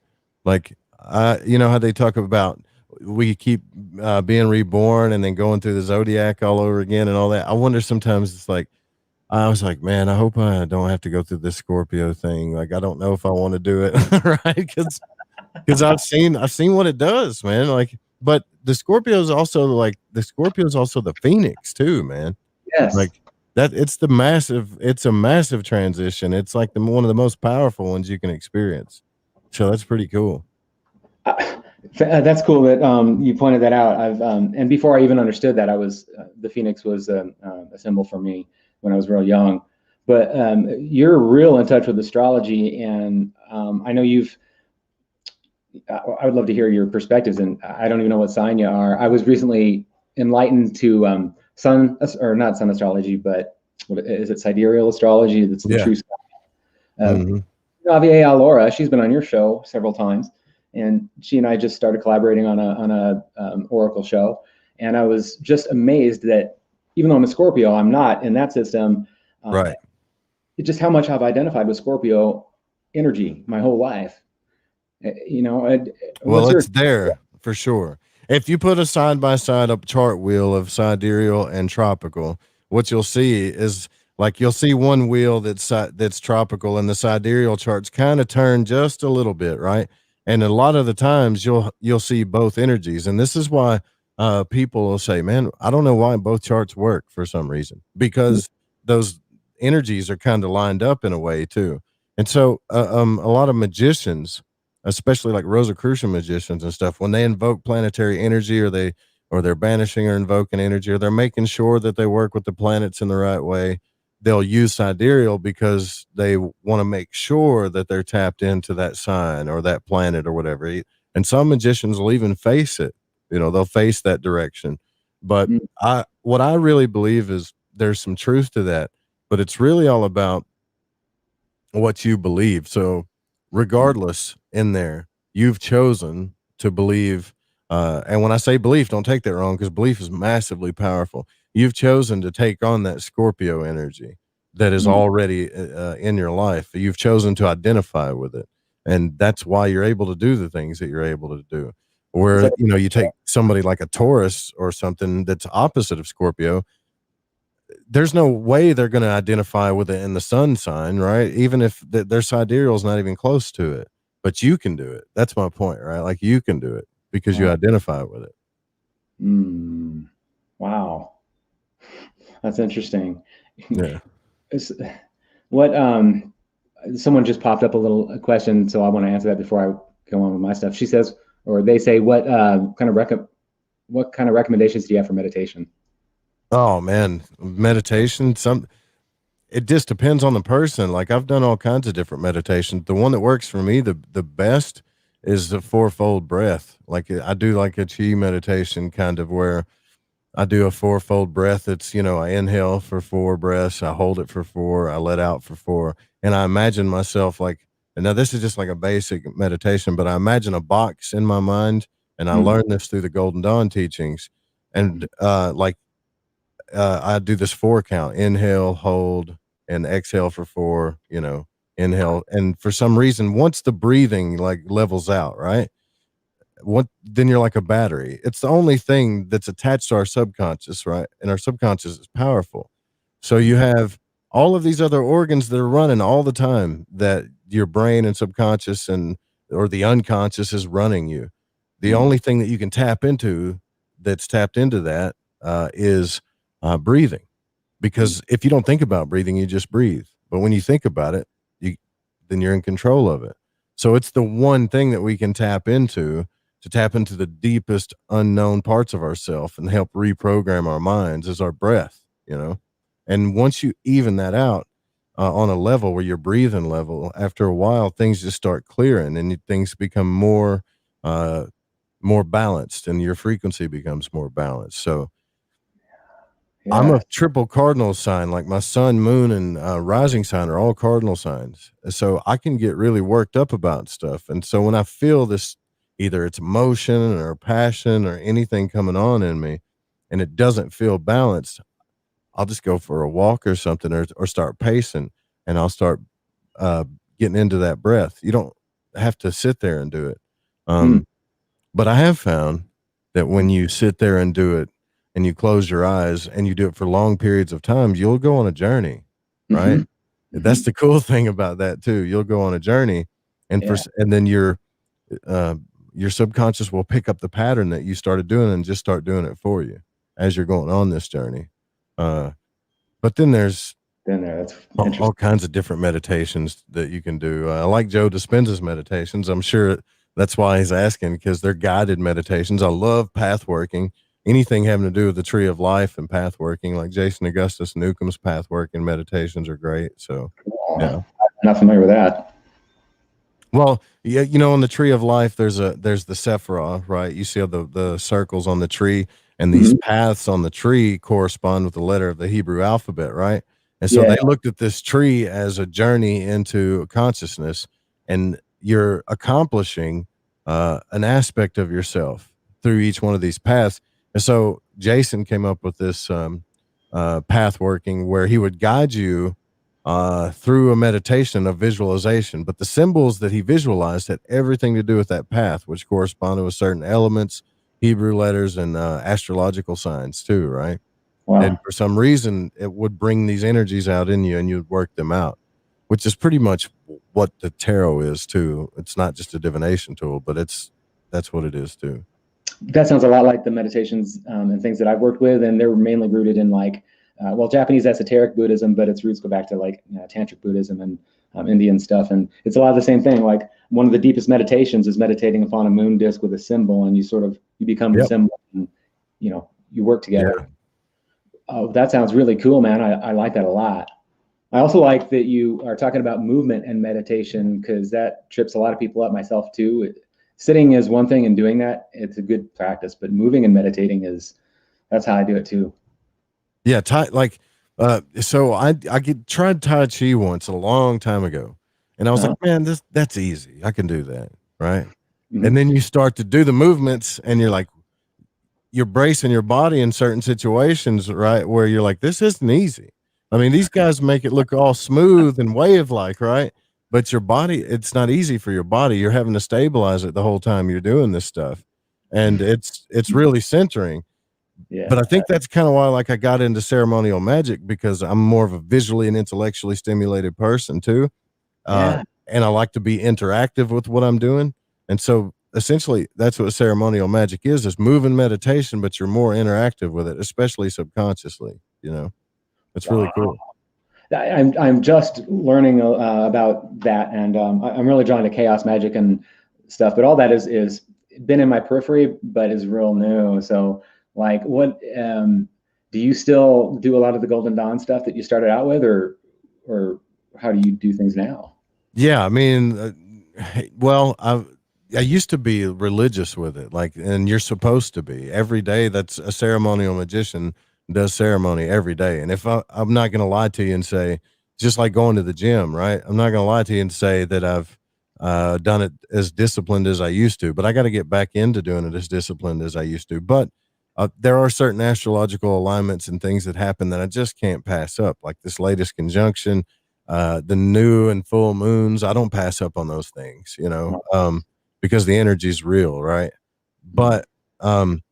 S2: Like, how they talk about we keep being reborn and then going through the zodiac all over again and all that. I wonder sometimes it's like, I was like, man, I hope I don't have to go through this Scorpio thing. Like, I don't know if I want to do it, right? Because I've seen what it does, man. Like, but the Scorpio is also the Phoenix too, man.
S1: Yes.
S2: Like, that it's a massive transition. It's like one of the most powerful ones you can experience. So that's pretty cool.
S1: That's cool that you pointed that out. And before I even understood that, the Phoenix was a symbol for me when I was real young. But you're real in touch with astrology, and I know I would love to hear your perspectives, and I don't even know what sign you are. I was recently enlightened to not sun astrology, but what is it, sidereal astrology? That's the true sign.
S2: Mm-hmm.
S1: Javier Alora, she's been on your show several times, and she and I just started collaborating on a oracle show, and I was just amazed that even though I'm a Scorpio, I'm not in that system.
S2: Right.
S1: Just how much I've identified with Scorpio energy my whole life.
S2: Well, it's there for sure. If you put a side by side up chart wheel of sidereal and tropical, what you'll see is like you'll see one wheel that's tropical, and the sidereal charts kind of turn just a little bit, right? And a lot of the times you'll see both energies, and this is why people will say, "Man, I don't know why both charts work for some reason," because those energies are kind of lined up in a way too. And so, a lot of magicians, especially like Rosicrucian magicians and stuff, when they invoke planetary energy, or they're banishing or invoking energy, or they're making sure that they work with the planets in the right way, they'll use sidereal because they want to make sure that they're tapped into that sign or that planet or whatever. And some magicians will even face it, they'll face that direction. But what I really believe is there's some truth to that, but it's really all about what you believe. So regardless, in there, you've chosen to believe, and when I say belief, don't take that wrong, because belief is massively powerful. You've chosen to take on that Scorpio energy that is already in your life. You've chosen to identify with it, and that's why you're able to do the things that you're able to do. Where you take somebody like a Taurus or something that's opposite of Scorpio, there's no way they're going to identify with it in the sun sign, right? Even if their sidereal is not even close to it, but you can do it. That's my point, right? Like you can do it because you identify with it.
S1: Wow, that's interesting.
S2: Yeah.
S1: What someone just popped up a question, so I want to answer that before I go on with my stuff. She says, or they say, what kind of recommendations do you have for meditation?
S2: Oh man, meditation. It just depends on the person. Like I've done all kinds of different meditations. The one that works for me the best is the fourfold breath. Like I do like a chi meditation, kind of where I do a fourfold breath. It's, I inhale for 4 breaths, I hold it for 4, I let out for 4. And I imagine myself like, and now this is just like a basic meditation, but I imagine a box in my mind. And I learned this through the Golden Dawn teachings. And I do this 4 count, inhale, hold, and exhale for 4, inhale. And for some reason, once the breathing like levels out, right? Then you're like a battery. It's the only thing that's attached to our subconscious, right? And our subconscious is powerful. So you have all of these other organs that are running all the time, that your brain and subconscious or the unconscious is running you. The only thing that you can tap into that's tapped into that is breathing. Because if you don't think about breathing, you just breathe. But when you think about it, then you're in control of it. So it's the one thing that we can tap into, to tap into the deepest unknown parts of ourselves and help reprogram our minds, is our breath, And once you even that out on a level where you're breathing level, after a while, things just start clearing and things become more balanced, and your frequency becomes more balanced. So I'm a triple cardinal sign. Like my sun, moon, and rising sign are all cardinal signs. So I can get really worked up about stuff. And so when I feel this, either it's emotion or passion or anything coming on in me, and it doesn't feel balanced, I'll just go for a walk or something, or start pacing, and I'll start getting into that breath. You don't have to sit there and do it. But I have found that when you sit there and do it, and you close your eyes and you do it for long periods of time, you'll go on a journey, right? That's the cool thing about that too. You'll go on a journey, and then your subconscious will pick up the pattern that you started doing and just start doing it for you as you're going on this journey. But But then there's
S1: That's
S2: all
S1: interesting.
S2: kinds of different meditations that you can do. I like Joe Dispenza's meditations. I'm sure that's why he's asking, because they're guided meditations. I love path working. Anything having to do with the tree of life and path working, like Jason Augustus Newcomb's path working meditations are great. So,
S1: Cool.
S2: yeah.
S1: I'm not familiar with that.
S2: Well, yeah, on the tree of life, there's the Sephiroth, right? You see the circles on the tree, and these
S1: Mhm.
S2: paths on the tree correspond with the letter of the Hebrew alphabet, right? And so
S1: Yeah.
S2: they looked at this tree as a journey into consciousness, and you're accomplishing an aspect of yourself through each one of these paths. And so Jason came up with this path working where he would guide you through a meditation of visualization. But the symbols that he visualized had everything to do with that path, which corresponded with certain elements, Hebrew letters, and astrological signs too, right? And
S1: Wow.
S2: for some reason, it would bring these energies out in you and you'd work them out, which is pretty much what the tarot is too. It's not just a divination tool, but that's what it is too.
S1: That sounds a lot like the meditations and things that I've worked with, and they're mainly rooted in like, Japanese esoteric Buddhism, but its roots go back to like tantric Buddhism and Indian stuff, and it's a lot of the same thing. Like one of the deepest meditations is meditating upon a moon disk with a symbol, and you become the
S2: Yep.
S1: symbol, and you work together.
S2: Yeah.
S1: Oh, that sounds really cool, man. I like that a lot. I also like that you are talking about movement and meditation because that trips a lot of people up, myself too. Sitting is one thing, and doing that, it's a good practice, but moving and meditating that's how I do it too.
S2: Yeah, so tried Tai Chi once a long time ago, and I was like,
S1: Uh-huh.
S2: man, that's easy. I can do that, right? And
S1: Mhm.
S2: then you start to do the movements, and you're like, you're bracing your body in certain situations, right? Where you're like, this isn't easy. I mean, these guys make it look all smooth and wave like, right? But your body, it's not easy for your body. You're having to stabilize it the whole time you're doing this stuff, and it's really centering. But
S1: Yeah.
S2: I think that's kind of why, like, I got into ceremonial magic, because I'm more of a visually and intellectually stimulated person too. Uh,
S1: Yeah.
S2: and I like to be interactive with what I'm doing. And so essentially that's what ceremonial magic is moving meditation, but you're more interactive with it, especially subconsciously, it's really
S1: Wow.
S2: cool.
S1: I'm just learning about that, and I'm really drawn to chaos magic and stuff. But all that is been in my periphery, but is real new. So, like, what do you still do a lot of the Golden Dawn stuff that you started out with, or how do you do things now?
S2: Yeah. I mean, well, I used to be religious with it, like, and you're supposed to be every day. That's a ceremonial magician does ceremony every day. And if I'm not going to lie to you and say, just like going to the gym, right? I'm not going to lie to you and say that I've done it as disciplined as I used to, but I got to get back into doing it as disciplined as I used to. But there are certain astrological alignments and things that happen that I just can't pass up, like this latest conjunction, the new and full moons. I don't pass up on those things, because the energy is real, right? But um,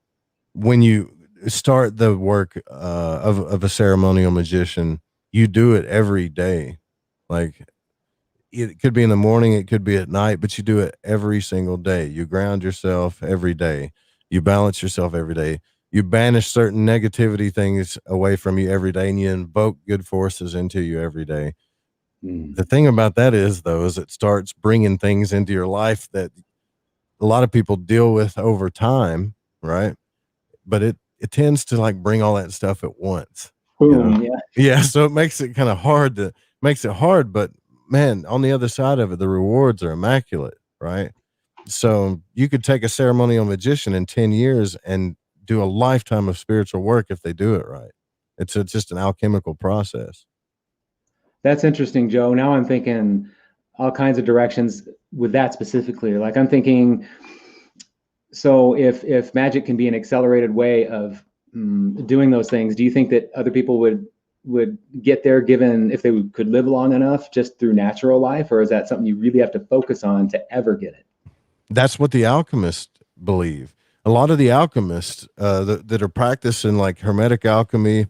S2: when you start the work of a ceremonial magician, you do it every day. Like, it could be in the morning, it could be at night, but you do it every single day. You ground yourself every day. You balance yourself every day. You banish certain negativity things away from you every day, and you invoke good forces into you every day.
S1: Mm.
S2: The thing about that is, though, is it starts bringing things into your life that a lot of people deal with over time, right? But it tends to, like, bring all that stuff at once, you know?
S1: Boom. Yeah.
S2: Yeah, so it makes it kind of makes it hard, but man, on the other side of it, the rewards are immaculate, right? So you could take a ceremonial magician in 10 years and do a lifetime of spiritual work if they do it right. It's just an alchemical process.
S1: That's interesting, Joe. Now I'm thinking all kinds of directions with that specifically. Like I'm thinking, so if magic can be an accelerated way of doing those things, do you think that other people would get there given if they could live long enough just through natural life, or is that something you really have to focus on to ever get it?
S2: That's what the alchemists believe. A lot of the alchemists that are practicing, like, hermetic alchemy,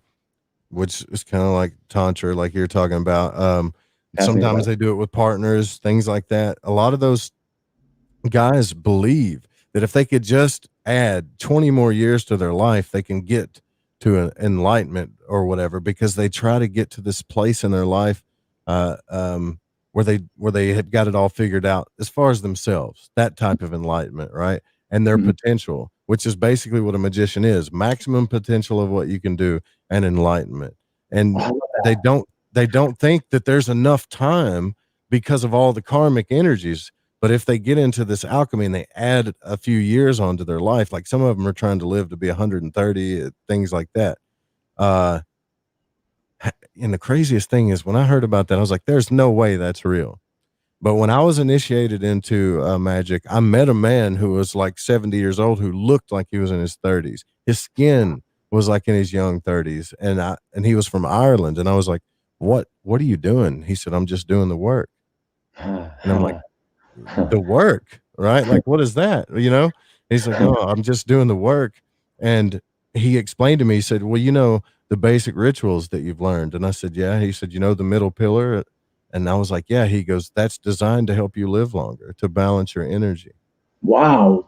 S2: which is kind of like tantra, like you're talking about.
S1: Fascinated by
S2: Sometimes they do it with partners, things like that. A lot of those guys believe that if they could just add 20 more years to their life, they can get to an enlightenment or whatever, because they try to get to this place in their life uh, um, where they have got it all figured out as far as themselves, that type of enlightenment, right? And their
S1: Mhm.
S2: potential, which is basically what a magician is: maximum potential of what you can do, and enlightenment.
S1: Oh,
S2: And
S1: I love
S2: they
S1: that.
S2: don't they don't think that there's enough time because of all the karmic energies. But if they get into this alchemy and they add a few years onto their life, like some of them are trying to live to be 130, things like that. Uh, and the craziest thing is, when I heard about that, I was like, there's no way that's real. But when I was initiated into magic, I met a man who was like 70 years old who looked like he was in his 30s. His skin was like in his young 30s, and he was from Ireland. And I was like, "What are you doing?" He said, "I'm just doing the work." And I'm like, "The work, right? Like, what is that?" You know? He's like, "Oh, I'm just doing the work." And he explained to me, he said, "Well, you know, the basic rituals that you've learned." And I said, "Yeah." He said, "You know, the middle pillar?" And I was like, "Yeah." He goes, "That's designed to help you live longer, to balance your energy."
S1: Wow.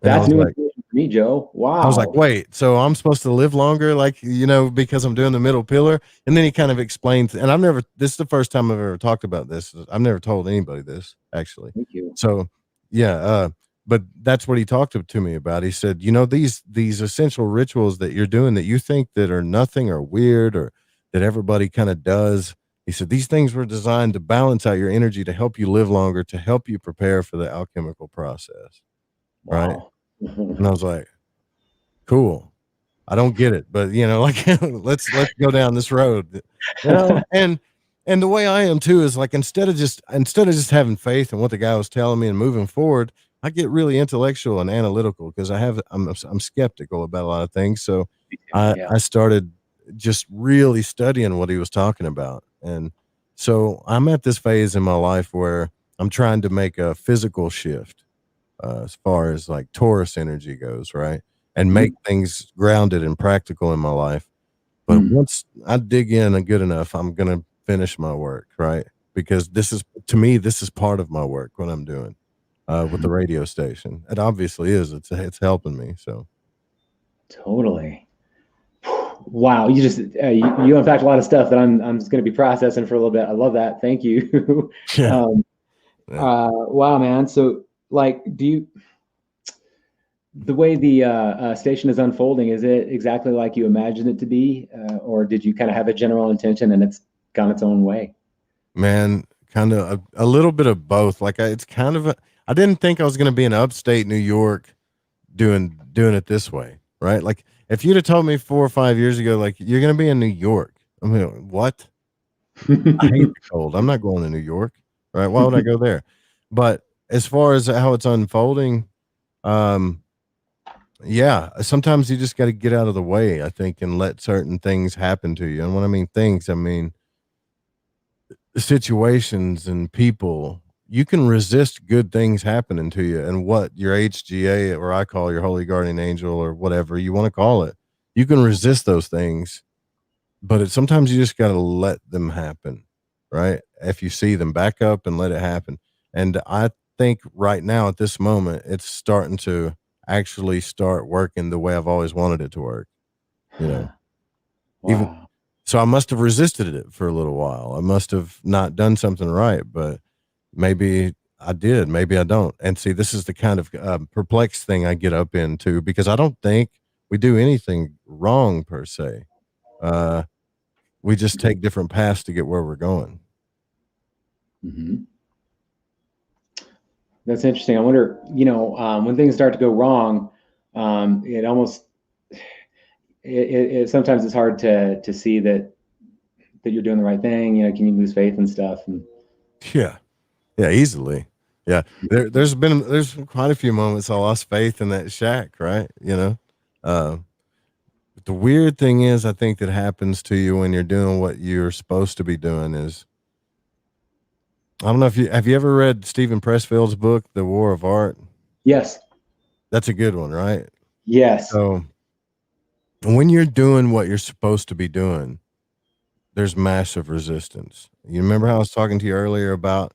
S2: And
S1: That's new information for me, Joe.
S2: I was like,
S1: Wow.
S2: "Wait, so I'm supposed to live longer, like, you know, because I'm doing the middle pillar?" And then he kind of explained, and this is the first time I've ever talked about this. I've never told anybody this, actually.
S1: Thank you.
S2: So, yeah, but that's what he talked to me about. He said, "You know, these essential rituals that you're doing that you think that are nothing or weird or that everybody kind of does." He said, "These things were designed to balance out your energy, to help you live longer, to help you prepare for the alchemical process." Right?
S1: Wow.
S2: And I was like, "Cool. I don't get it, but you know, like let's go down this road." You know, and the way I am too is like, instead of just having faith in what the guy was telling me and moving forward, I get really intellectual and analytical because I'm skeptical about a lot of things. So
S1: Yeah.
S2: I started just really studying what he was talking about. And so I'm at this phase in my life where I'm trying to make a physical shift, as far as like Taurus energy goes, right? And make
S1: Mhm.
S2: things grounded and practical in my life. But
S1: Mm.
S2: once I dig in and good enough, I'm gonna finish my work, right? Because this is, to me, this is part of my work, what I'm doing with the radio station. It obviously is. It's helping me. So
S1: Totally. Wow. You just you unpacked a lot of stuff that I'm just going to be processing for a little bit. I love that. Thank you.
S2: yeah,
S1: um,
S2: yeah.
S1: wow, man. So, like, the way the station is unfolding, is it exactly like you imagined it to be, or did you kind of have a general intention and it's gone its own way?
S2: Man, kind of a little bit of both. Like it's kind of I didn't think I was gonna be in upstate New York doing it this way, right? Like if you'd have told me 4 or 5 years ago, like you're gonna be in New York, I mean, what? I hate the cold. I'm not going to New York, right? Why would I go there? But as far as how it's unfolding, um, yeah, sometimes you just got to get out of the way, I think, and let certain things happen to you. And when I mean things, I mean situations and people. You can resist good things happening to you, and what your HGA, or I call your holy guardian angel, or whatever you want to call it, you can resist those things, but sometimes you just got to let them happen, right? If you see them, back up and let it happen. And I think right now at this moment, it's starting to actually start working the way I've always wanted it to work, you know. Even
S1: Wow.
S2: so, I must have resisted it for a little while. I must have not done something right, but maybe I did, maybe I don't. And see, this is the kind of perplexed thing I get up into, because I don't think we do anything wrong per se. Uh, we just take different paths to get where we're going.
S1: Hmm. That's interesting. I wonder, when things start to go wrong, it almost sometimes it's hard to see that you're doing the right thing. Can you lose faith and stuff? And
S2: Yeah, yeah, easily. Yeah, there's quite a few moments I lost faith in that shack, right? You know, uh, but the weird thing is, I think that happens to you when you're doing what you're supposed to be doing is, I don't know if you ever read Stephen Pressfield's book, The War of Art.
S1: yes,
S2: That's a good one, right?
S1: yes,
S2: So when you're doing what you're supposed to be doing, there's massive resistance. You remember how I was talking to you earlier about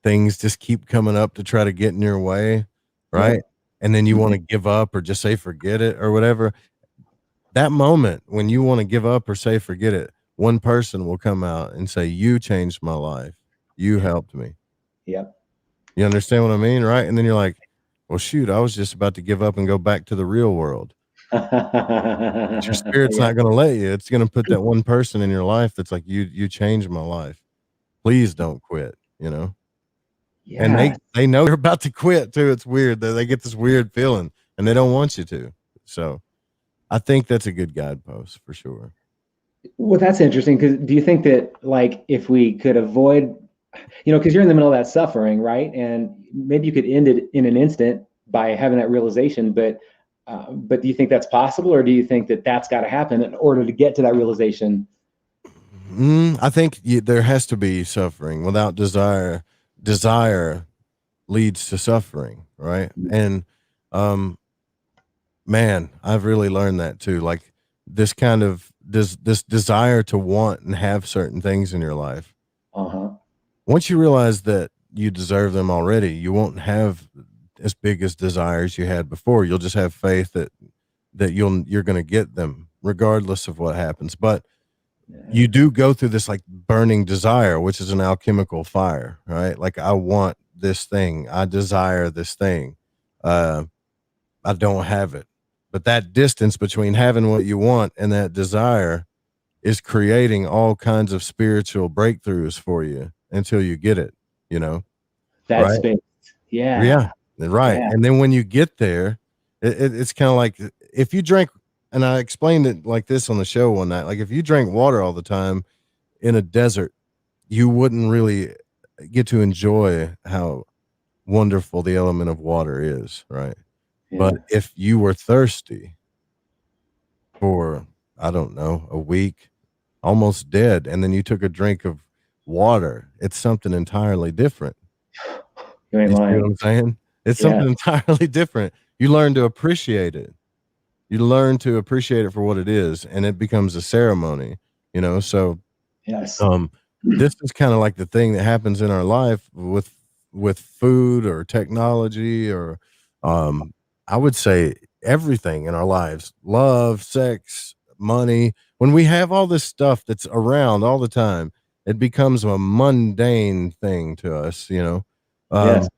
S2: things just keep coming up to try to get in your way, right?
S1: yep.
S2: And then you want
S1: Mhm.
S2: to give up or just say forget it or whatever. that moment when you want to give up or say forget it, one person will come out and say, you changed my life, you helped me.
S1: Yep.
S2: You understand what I mean, right? And then you're like, well, shoot, I was just about to give up and go back to the real world. But your spirit's
S1: Yeah.
S2: not going to let you. It's going to put that one person in your life that's like, you changed my life, please don't quit, you know. And
S1: Yeah.
S2: they know you're about to quit too. It's weird that they get this weird feeling and they don't want you to. So I think that's a good guidepost for sure.
S1: Well, that's interesting because do you think that like if we could avoid, because you're in the middle of that suffering, right? And maybe you could end it in an instant by having that realization, but do you think that's possible, or do you think that that's got to happen in order to get to that realization?
S2: I think there has to be suffering. Without desire, desire leads to suffering, right? And um, man, I've really learned that too. Like this kind of this desire to want and have certain things in your life.
S1: Uh-huh.
S2: Once you realize that you deserve them already, you won't have as big as desires you had before. You'll just have faith that you're going to get them regardless of what happens. But you do go through this like burning desire, which is an alchemical fire, right? Like I want this thing, I desire this thing. I don't have it. But that distance between having what you want and that desire is creating all kinds of spiritual breakthroughs for you until you get it, you know?
S1: That
S2: Right?
S1: space.
S2: Yeah.
S1: Yeah.
S2: Right.
S1: Yeah.
S2: And then when you get there, it's kind of like if you drink, and I explained it like this on the show one night, like if you drank water all the time in a desert, you wouldn't really get to enjoy how wonderful the element of water is, right? But
S1: Yeah.
S2: if you were thirsty for, I don't know, a week, almost dead, and then you took a drink of water, it's something entirely different.
S1: You ain't
S2: You see what
S1: lying.
S2: I'm saying? It's
S1: Yeah.
S2: something entirely different. You learn to appreciate it. You learn to appreciate it for what it is, and it becomes a ceremony, you know? So
S1: Yes.
S2: Um, this is kind of like the thing that happens in our life with food or technology or I would say everything in our lives, love, sex, money. When we have all this stuff that's around all the time, it becomes a mundane thing to us, you know.
S1: Yes.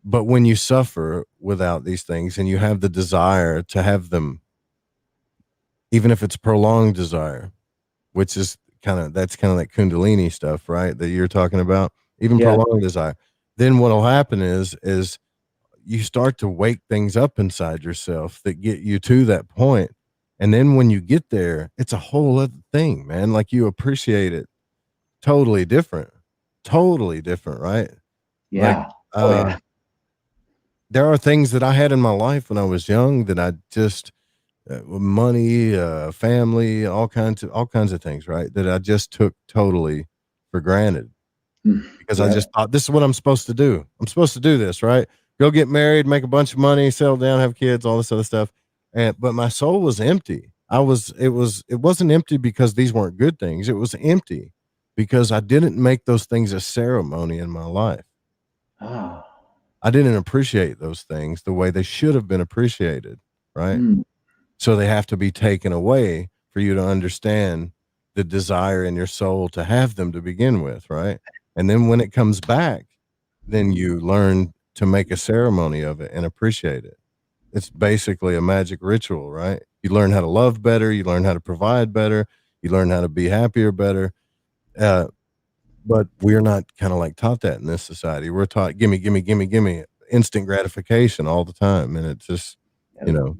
S2: But when you suffer without these things and you have the desire to have them, even if it's prolonged desire, which is that's kind of like kundalini stuff, right? That you're talking about, even
S1: Yeah.
S2: prolonged desire. Then what'll happen is you start to wake things up inside yourself that get you to that point. And then when you get there, it's a whole other thing, man. Like you appreciate it totally different, right? Like,
S1: Yeah. Oh
S2: uh,
S1: yeah.
S2: there are things that I had in my life when I was young that I just money, family, all kinds of things, right? That I just took totally for granted because I
S1: Yep.
S2: just thought this is what I'm supposed to do. I'm supposed to do this, right? Go get married, make a bunch of money, settle down, have kids, all this other stuff. And but my soul was empty. It wasn't empty because these weren't good things. It was empty because I didn't make those things a ceremony in my life.
S1: Ah.
S2: I didn't appreciate those things the way they should have been appreciated, right?
S1: Mm.
S2: So they have to be taken away for you to understand the desire in your soul to have them to begin with, right? And then when it comes back, then you learn to make a ceremony of it and appreciate it. It's basically a magic ritual, right? You learn how to love better, you learn how to provide better, you learn how to be happier better. Uh, but we're not kind of like taught that in this society. We're taught gimme, gimme, gimme, gimme, instant gratification all the time. And it just, you
S1: Yep.
S2: know,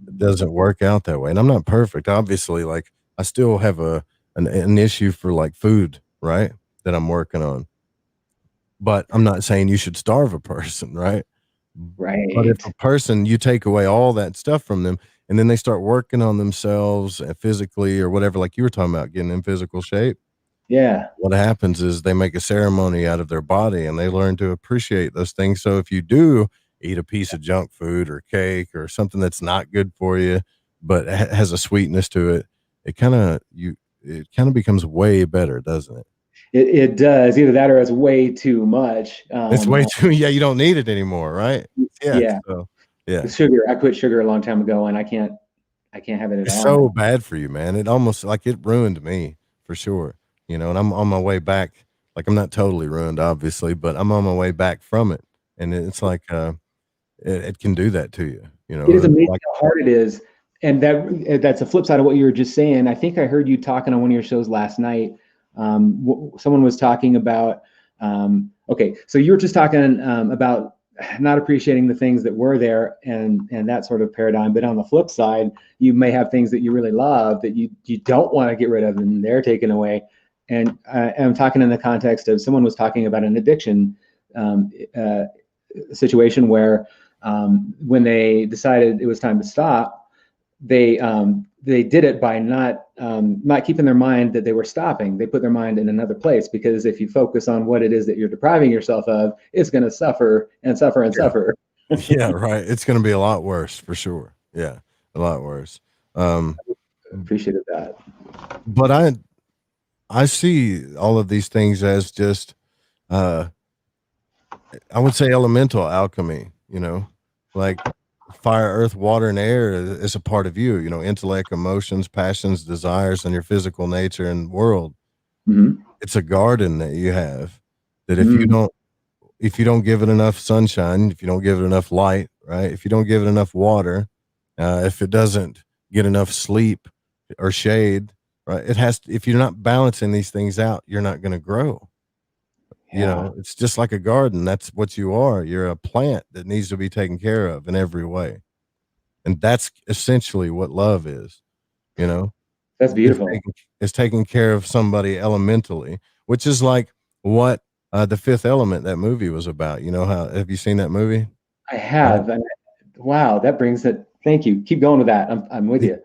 S2: it doesn't work out that way. And I'm not perfect. Obviously, like I still have an issue for like food, right? That I'm working on. But I'm not saying you should starve a person, right? But if
S1: Right.
S2: a person you take away all that stuff from them and then they start working on themselves physically or whatever, like you were talking about getting in physical shape,
S1: Yeah.
S2: what happens is they make a ceremony out of their body and they learn to appreciate those things. So if you do eat a piece of junk food or cake or something that's not good for you, but has a sweetness to it, it kind of becomes way better, doesn't it?
S1: It does. Either that or it's way too much.
S2: It's way too, yeah, you don't need it anymore, right? Yeah.
S1: Yeah.
S2: So, yeah.
S1: Sugar. I quit sugar a long time ago, and I can't. I can't have it at
S2: It's
S1: all.
S2: so bad for you, man. It almost like it ruined me for sure. You know, and I'm on my way back. Like I'm not totally ruined, obviously, but I'm on my way back from it. And it's like it can do that to you. You
S1: It is
S2: know,
S1: amazing
S2: like
S1: how hard it is. And that's a flip side of what you were just saying. I think I heard you talking on one of your shows last night. Someone was talking about, okay, so you were just talking about not appreciating the things that were there and that sort of paradigm. But on the flip side, you may have things that you really love that you don't want to get rid of and they're taken away. And I'm talking in the context of someone was talking about an addiction um, uh, situation where when they decided it was time to stop, they did it by not keeping their mind that they were stopping. They put their mind in another place, because if you focus on what it is that you're depriving yourself of, it's going to suffer and suffer and
S2: yeah,
S1: suffer.
S2: yeah, right. It's going to be a lot worse for sure. Yeah, a lot worse. Um,
S1: Appreciated that.
S2: but I see all of these things as just uh I would say elemental alchemy, you know, like fire, earth, water, and air is a part of you, you know, intellect, emotions, passions, desires, and your physical nature and world.
S1: Mm-hmm.
S2: It's a garden that you have that
S1: Mm-hmm.
S2: if you don't give it enough sunshine, if you don't give it enough light, right? If you don't give it enough water, if it doesn't get enough sleep or shade, right? If you're not balancing these things out, you're not going to grow. You
S1: Yeah,
S2: know, it's just like a garden. That's what you are. You're a plant that needs to be taken care of in every way. And that's essentially what love is, you know,
S1: that's
S2: it's
S1: beautiful.
S2: taking care of somebody elementally, which is like what the Fifth Element, that movie was about. You know, how have you seen that movie?
S1: I
S2: Right.
S1: have. And wow, that brings it. Thank you. Keep going with that. I'm with you.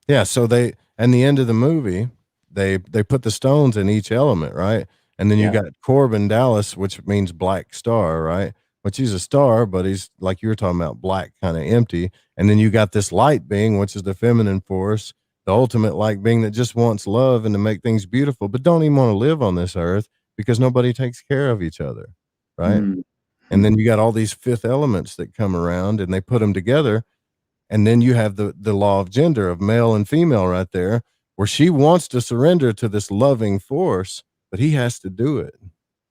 S2: Yeah, so they and the end of the movie, they put the stones in each element, right? And then you
S1: Yeah.
S2: got Corbin Dallas, which means black star, right? Which he's a star, but he's like you were talking about, black, kind of empty. And then you got this light being, which is the feminine force, the ultimate light being that just wants love and to make things beautiful, but don't even want to live on this earth because nobody takes care of each other, right? And then
S1: Mm-hmm.
S2: you got all these fifth elements that come around and they put them together, and then you have the law of gender of male and female right there, where she wants to surrender to this loving force, but he has to do it.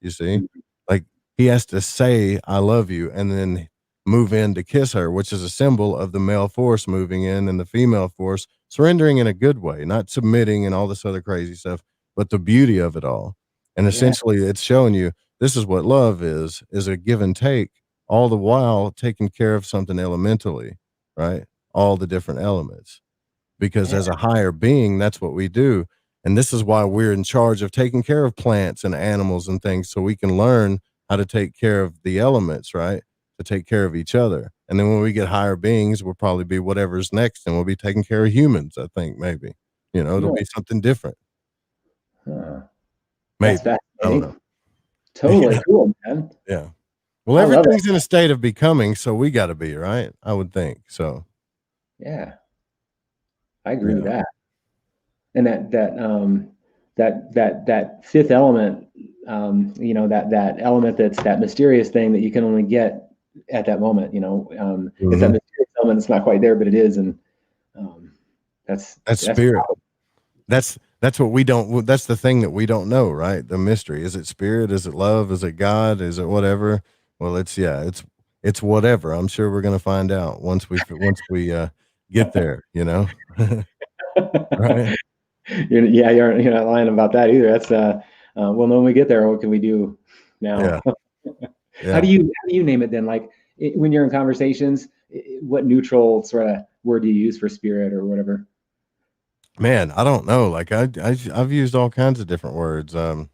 S2: You see, like he has to say, I love you, and then move in to kiss her, which is a symbol of the male force moving in and the female force surrendering in a good way, not submitting and all this other crazy stuff, but the beauty of it all. And
S1: Yeah.
S2: essentially, it's showing you this is what love is a give and take, all the while taking care of something elementally, right? All the different elements, because
S1: Yeah.
S2: as a higher being, that's what we do. And this is why we're in charge of taking care of plants and animals and things, so we can learn how to take care of the elements, right? To take care of each other. And then when we get higher beings, we'll probably be whatever's next, and we'll be taking care of humans, I think, maybe. You know, it'll
S1: Really?
S2: be something different.
S1: Huh. That's
S2: Maybe. I don't know.
S1: fascinating. Totally cool, man.
S2: Yeah. Well,
S1: I love it.
S2: everything's in a state of becoming, so we got to be, right? I would think so.
S1: Yeah, I agree with
S2: Yeah.
S1: that. And that fifth element, that element that's that mysterious thing that you can only get at that moment. It's that
S2: Mhm.
S1: mysterious element. It's not quite there, but it is, and um,
S2: That's
S1: that's
S2: spirit. That's what we don't, that's the thing that we don't know, right? The mystery. Is it spirit? Is it love? Is it God? Is it whatever? Well, it's whatever. I'm sure we're going to find out once we get there, you know? Right?
S1: you're not lying about that either. That's well, when we get there, what can we do
S2: Yeah.
S1: now?
S2: Yeah.
S1: How do you name it then? Like when you're in conversations, what neutral sort of word do you use for spirit or whatever?
S2: Man, I don't know. Like I've used all kinds of different words. I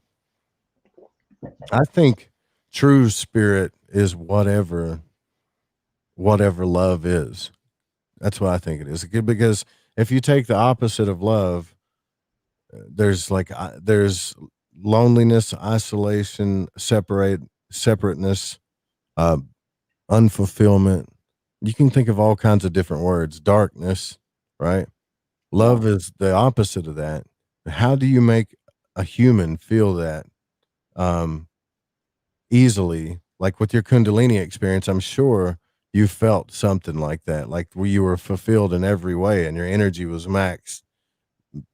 S2: think true spirit is whatever love is. That's what I think it is. Because if you take the opposite of love, there's loneliness, isolation, separateness, uh, unfulfillment. You can think of all kinds of different words. Darkness, right?
S1: Yeah.
S2: Love is the opposite of that. How do you make a human feel that um, easily? Like with your Kundalini experience, I'm sure you felt something like that, like where you were fulfilled in every way and your energy was maxed.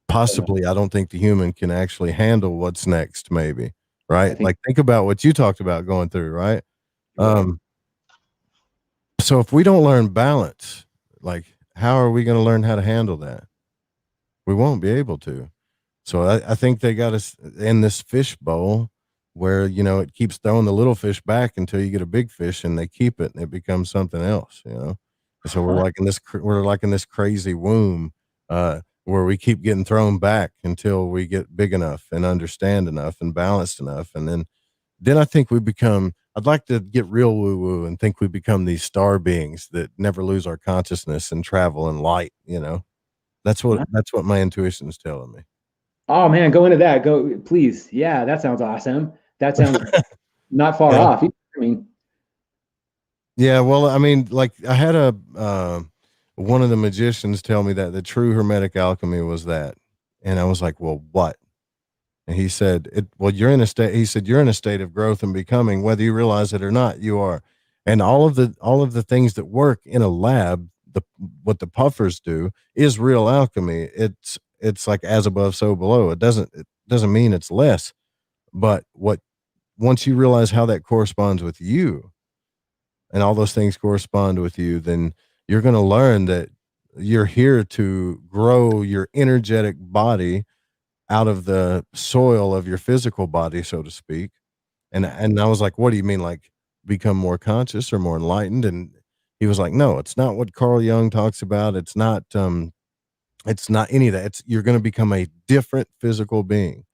S2: Possibly, I don't think the human can actually handle what's next, maybe,
S1: I
S2: right?
S1: think
S2: Like, think about what you talked about going through, right?
S1: right.
S2: Um, so if we don't learn balance, like, how are we going to learn how to handle that? We won't be able to. So I think they got us in this fish bowl where, it keeps throwing the little fish back until you get a big fish and they keep it and it becomes something else. And so we're
S1: Huh?
S2: like in this, we're like in this crazy womb, where we keep getting thrown back until we get big enough and understand enough and balanced enough. And then I think I'd like to get real woo woo and think we become these star beings that never lose our consciousness and travel in light. That's what my intuition is telling me.
S1: Oh man, go into that. Go, please. Yeah, that sounds awesome. That sounds not far
S2: Yeah.
S1: off. I mean,
S2: Yeah, well, I mean, like I had one of the magicians tell me that the true hermetic alchemy was that. And I was like, "Well, what?" And he said, he said you're in a state of growth and becoming whether you realize it or not, you are. And all of the things that work in a lab, what the puffers do is real alchemy. It's like as above so below. It doesn't mean it's less, but what once you realize how that corresponds with you, and all those things correspond with you, then you're going to learn that you're here to grow your energetic body out of the soil of your physical body, so to speak. And I was like, what do you mean, like become more conscious or more enlightened? And he was like, no, it's not what Carl Jung talks about. It's not any of that. It's you're going to become a different physical being.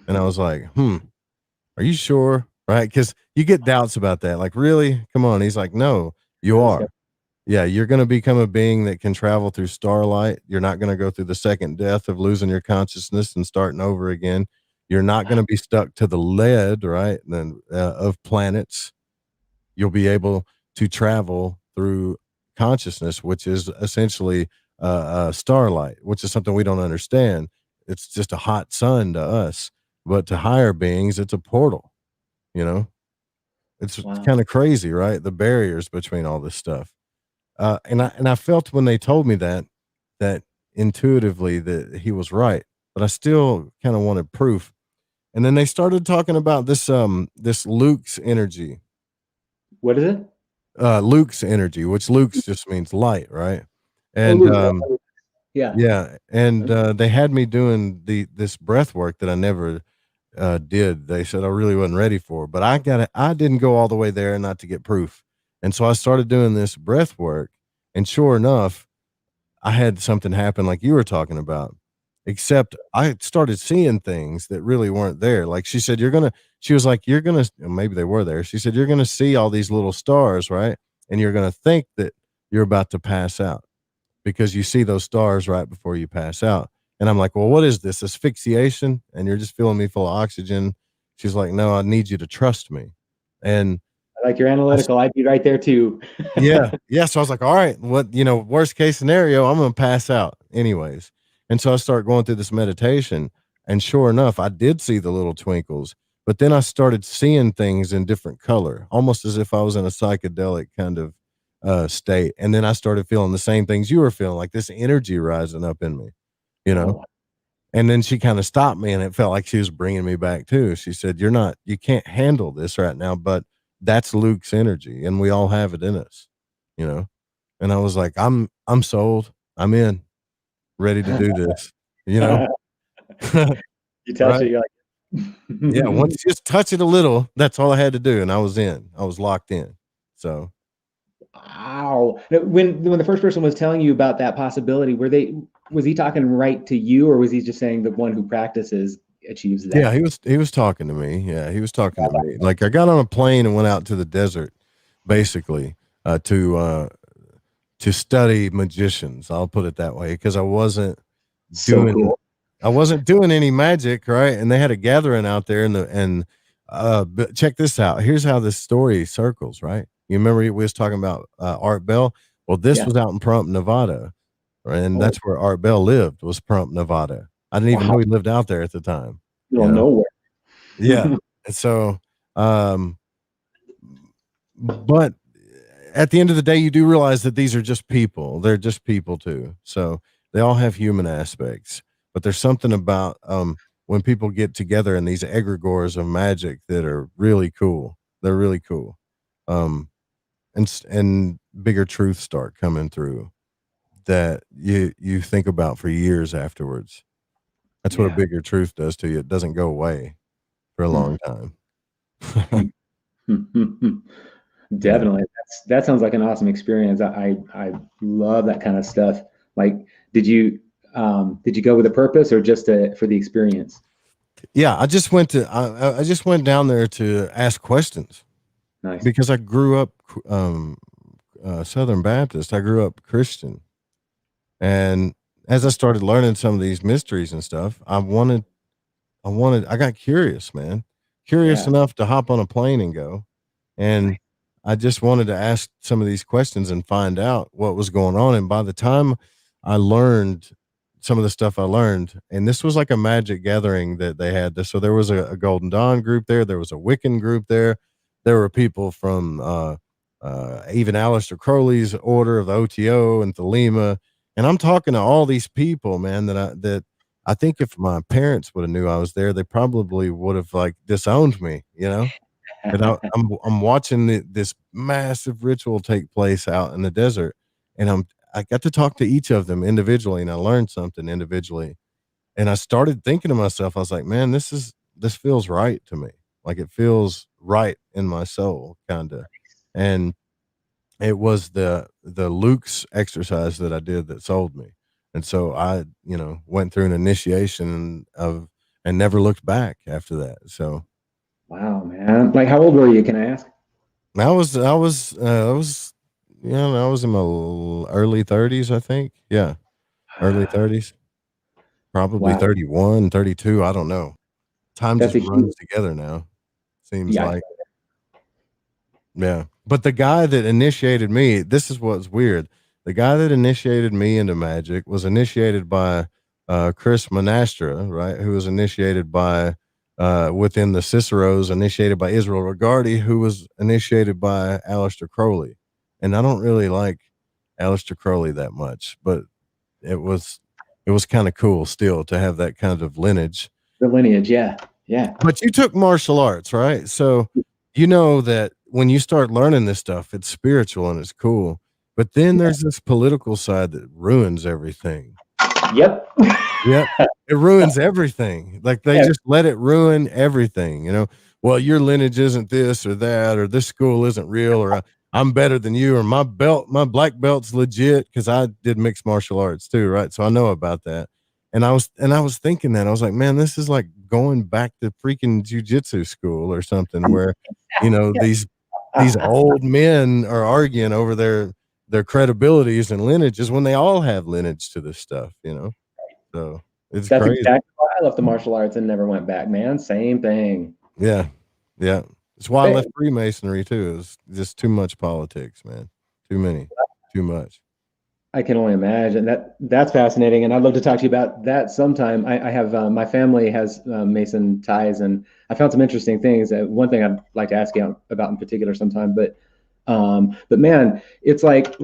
S2: And I was like, are you sure? Right? Because you get doubts about that. Like, really? Come on. He's like, no, you
S1: really
S2: are. Yeah, you're going to become a being that can travel through starlight. You're not going to go through the second death of losing your consciousness and starting over again. You're not going to be stuck to the lead, right? Then of planets. You'll be able to travel through consciousness, which is essentially starlight, which is something we don't understand. It's just a hot sun to us, but to higher beings, it's a portal. You know, it's
S1: wow.
S2: kind of crazy, right? The barriers between all this stuff. And I felt when they told me that intuitively that he was right, but I still kind of wanted proof. And then they started talking about this Luke's energy,
S1: What is it?
S2: Luke's energy, which Luke's just means light, right?
S1: Oh,
S2: And
S1: Luke. Yeah.
S2: yeah, and they had me doing this breath work that I never did. They said I really wasn't ready for, but I didn't go all the way there not to get proof. And so I started doing this breath work, and sure enough, I had something happen like you were talking about, except I started seeing things that really weren't there. Like she was like, you're gonna, maybe they were there. She said, you're gonna see all these little stars, right? And you're gonna think that you're about to pass out because you see those stars right before you pass out. And I'm like, well, what is this? Asphyxiation? And you're just filling me full of oxygen. She's like, no, I need you to trust me. And
S1: I like your
S2: I
S1: analytical. I'd be right there too.
S2: yeah. Yeah. So I was like, all right, worst case scenario, I'm going to pass out anyways. And so I start going through this meditation. And sure enough, I did see the little twinkles, but then I started seeing things in different color, almost as if I was in a psychedelic kind of state. And then I started feeling the same things you were feeling, like this energy rising up in me, you know?
S1: Oh,
S2: And then she kind of stopped me and it felt like she was bringing me back too. She said, you can't handle this right now, but that's Luke's energy and we all have it in us, you know? And I was like, I'm sold. I'm in, ready to do this, you know?
S1: you touch
S2: Right.
S1: it, you're
S2: Yeah.
S1: like,
S2: Once you just touch it a little, that's all I had to do. And I was in, I was locked in. So
S1: wow. Now, when the first person was telling you about that possibility, was he talking right to you, or was he just saying the one who practices achieves
S2: yeah,
S1: that?
S2: he was talking to me. Yeah. He was talking to me. Like I got on a plane and went out to the desert basically, to study magicians. I'll put it that way because
S1: So
S2: doing
S1: cool.
S2: I wasn't doing any magic, right? And they had a gathering out there but check this out. Here's how this story circles, right? You remember we was talking about Art Bell? Well, this
S1: Yeah.
S2: was out in Prump, Nevada, right? And
S1: Oh,
S2: that's where Art Bell lived, was Prump, Nevada. I didn't even
S1: wow.
S2: know he lived out there at the time,
S1: Middle
S2: you
S1: of
S2: know?
S1: nowhere.
S2: Yeah. And so um but at the end of the day, you do realize that these are just people. They're just people too. So they all have human aspects, but there's something about when people get together in these egregores of magic that are really cool. They're really cool. Um, and bigger truths start coming through that you think about for years afterwards. That's what a
S1: Yeah.
S2: bigger truth does to you. It doesn't go away for a long time. Yeah.
S1: Definitely. That sounds like an awesome experience. I love that kind of stuff. Like, did you go with a purpose or just for the experience?
S2: Yeah, I just went down there to ask questions
S1: Nice.
S2: because I grew up Southern Baptist. I grew up Christian, and as I started learning some of these mysteries and stuff, I got curious, man, curious
S1: Yeah.
S2: enough to hop on a plane and go. And I just wanted to ask some of these questions and find out what was going on. And by the time I learned some of the stuff I learned, and this was like a magic gathering that they had. So there was a Golden Dawn group there. There was a Wiccan group there. There were people from even Aleister Crowley's order of the OTO and Thelema. And I'm talking to all these people, man, that I think if my parents would have knew I was there, they probably would have like disowned me, you know? And I'm watching this massive ritual take place out in the desert, and I got to talk to each of them individually, and I learned something individually. And I started thinking to myself, I was like, man, this feels right to me. Like it feels right in my soul, kind of. And it was the Luke's exercise that I did that sold me. And so I, went through an initiation and never looked back after that. So
S1: Wow, man. Like, how old were you? Can I ask?
S2: I was in my early 30s, I think. Yeah, early 30s, probably
S1: Wow.
S2: 31, 32. I don't know. Time
S1: That's
S2: just
S1: a
S2: runs
S1: huge.
S2: together now. Seems
S1: Yeah.
S2: like, yeah. But the guy that initiated me, this is what's weird. The guy that initiated me into magic was initiated by Chris Monastra, right? Who was initiated by within the Ciceros, initiated by Israel Regardi, who was initiated by Aleister Crowley. And I don't really like Aleister Crowley that much, but it was kind of cool still to have that kind of lineage.
S1: The lineage. Yeah. Yeah.
S2: But you took martial arts, right? So you know that when you start learning this stuff, it's spiritual and it's cool. But then there's this political side that ruins everything.
S1: Yep.
S2: Yep. It ruins everything. Like they
S1: Yeah.
S2: just let it ruin everything, Well, your lineage isn't this or that, or this school isn't real, or I'm better than you, or my black belt's legit because I did mixed martial arts too, right? So I know about that. And I was thinking that I was like, man, this is like going back to freaking jujitsu school or something where, these old men are arguing over their credibilities and lineages when they all have lineage to this stuff. So it's
S1: That's
S2: crazy.
S1: exactly why I left the martial arts and never went back, man. Same thing.
S2: Yeah. Yeah. It's why I
S1: Hey,
S2: left Freemasonry too. It was just too much politics, man. Too many. Too much.
S1: I can only imagine that's fascinating, and I'd love to talk to you about that sometime. I have my family has Mason ties, and I found some interesting things. One thing I'd like to ask you about in particular sometime, but man, it's like,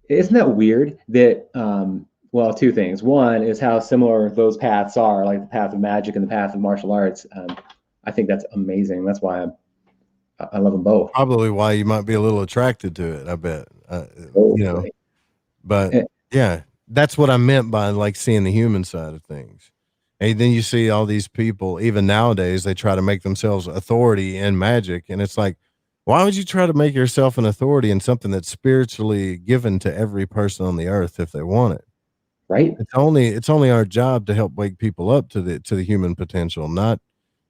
S1: isn't that weird that well, two things. One is how similar those paths are, like the path of magic and the path of martial arts. I think that's amazing. That's why I love them both.
S2: Probably why you might be a little attracted to it, I bet.
S1: Totally.
S2: But
S1: Eh,
S2: yeah, that's what I meant by like seeing the human side of things. And then you see all these people, even nowadays, they try to make themselves authority in magic. And it's like, why would you try to make yourself an authority in something that's spiritually given to every person on the earth if they want it?
S1: Right?
S2: It's only our job to help wake people up to the human potential. Not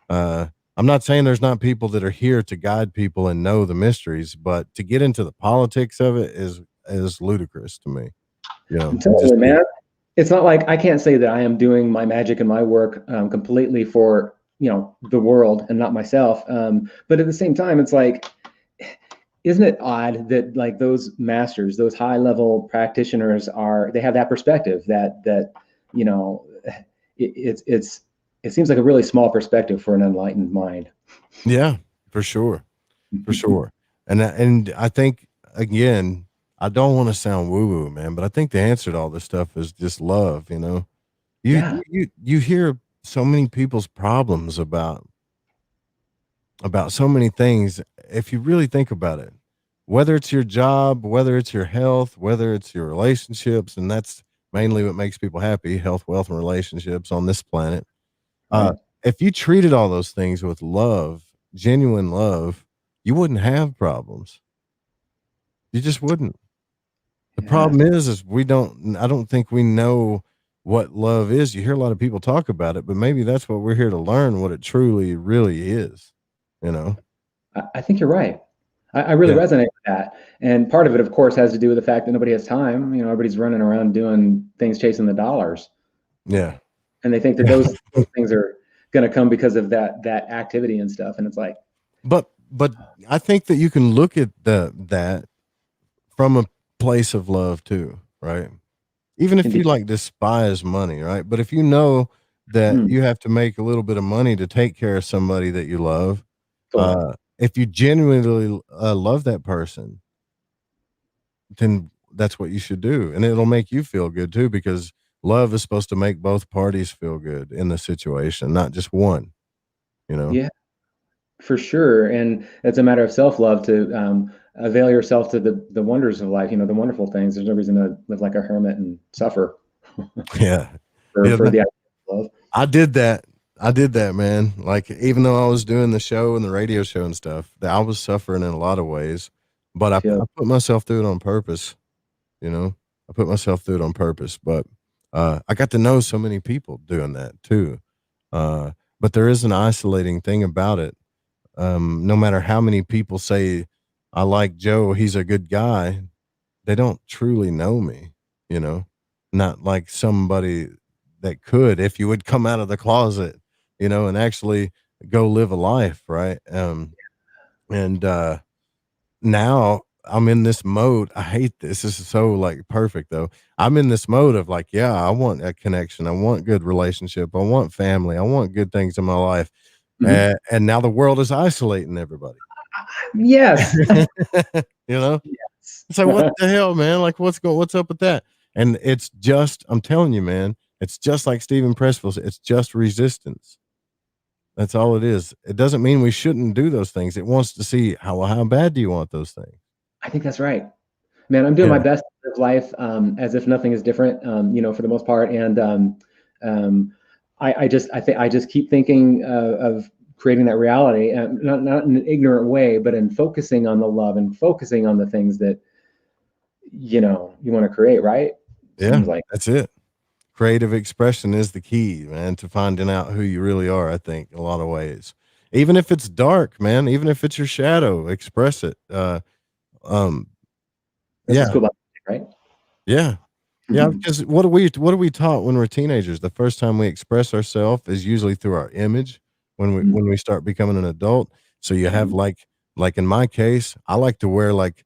S2: I'm not saying there's not people that are here to guide people and know the mysteries, but to get into the politics of it is ludicrous to me.
S1: Totally, man. It's not like I can't say that I am doing my magic and my work completely for the world and not myself. But at the same time, it's like, isn't it odd that like those masters, those high level practitioners they have that perspective that you know it seems like a really small perspective for an enlightened mind.
S2: Yeah, for sure. For sure. And I think again, I don't want to sound woo woo, man, but I think the answer to all this stuff is just love.
S1: Yeah.
S2: You hear so many people's problems about so many things. If you really think about it, whether it's your job, whether it's your health, whether it's your relationships, and that's mainly what makes people happy: health, wealth, and relationships on this planet. Uh,
S1: Right.
S2: if you treated all those things with love, genuine love, you wouldn't have problems. You just wouldn't. The
S1: Yeah.
S2: problem is I don't think we know what love is. You hear a lot of people talk about it, but maybe that's what we're here to learn, what it truly, really is, you know?
S1: I think you're right. I really
S2: Yeah.
S1: resonate with that. And part of it, of course, has to do with the fact that nobody has time. Everybody's running around doing things, chasing the dollars,
S2: Yeah.
S1: and they think that those things are going to come because of that activity and stuff. And it's like,
S2: But I think that you can look at that from a place of love too, right? Even if you
S1: indeed,
S2: like despise money, right? But if you know that
S1: mm,
S2: you have to make a little bit of money to take care of somebody that you love,
S1: totally,
S2: if you genuinely love that person, then that's what you should do. And it'll make you feel good too, because love is supposed to make both parties feel good in the situation, not just one, you know?
S1: yeah, for sure. And it's a matter of self love to avail yourself to the wonders of life. The wonderful things. There's no reason to live like a hermit and suffer
S2: Yeah.
S1: for
S2: Yeah.
S1: for the idea of love.
S2: I did that. I did that, man. Like, even though I was doing the show and the radio show and stuff, I was suffering in a lot of ways, but I
S1: Feel
S2: put myself through it on purpose. You know, I put myself through it on purpose, but I got to know so many people doing that too. Uh, but there is an isolating thing about it. No matter how many people say, I like Joe, he's a good guy, they don't truly know me, you know, not like somebody that could, if you would come out of the closet, and actually go live a life. Right. And now I'm in this mode. I hate this. This is so like perfect though. I'm in this mode of like, yeah, I want a connection. I want good relationship. I want family. I want good things in my life.
S1: Mhm.
S2: And now the world is isolating everybody.
S1: Yes.
S2: you know,
S1: Yes.
S2: It's like, what the hell, man? Like, what's up with that? And it's just, I'm telling you, man, it's just like Stephen Pressfield said, it's just resistance. That's all it is. It doesn't mean we shouldn't do those things. It wants to see how bad do you want those things?
S1: I think that's right. Man, I'm doing my
S2: Yeah.
S1: best to live life as if nothing is different, for the most part. And um, I just keep thinking of creating that reality, not in an ignorant way, but in focusing on the love and focusing on the things that you want to create. Right?
S2: Yeah.
S1: Seems like.
S2: That's it. Creative expression is the key, man, to finding out who you really are. I think in a lot of ways, even if it's dark, man, even if it's your shadow, express it. Um,
S1: That's what's
S2: yeah.
S1: cool about it, right?
S2: Yeah. Yeah, because what are we taught when we're teenagers? The first time we express ourselves is usually through our image when we start becoming an adult. So you have
S1: Mhm.
S2: like in my case, I like to wear like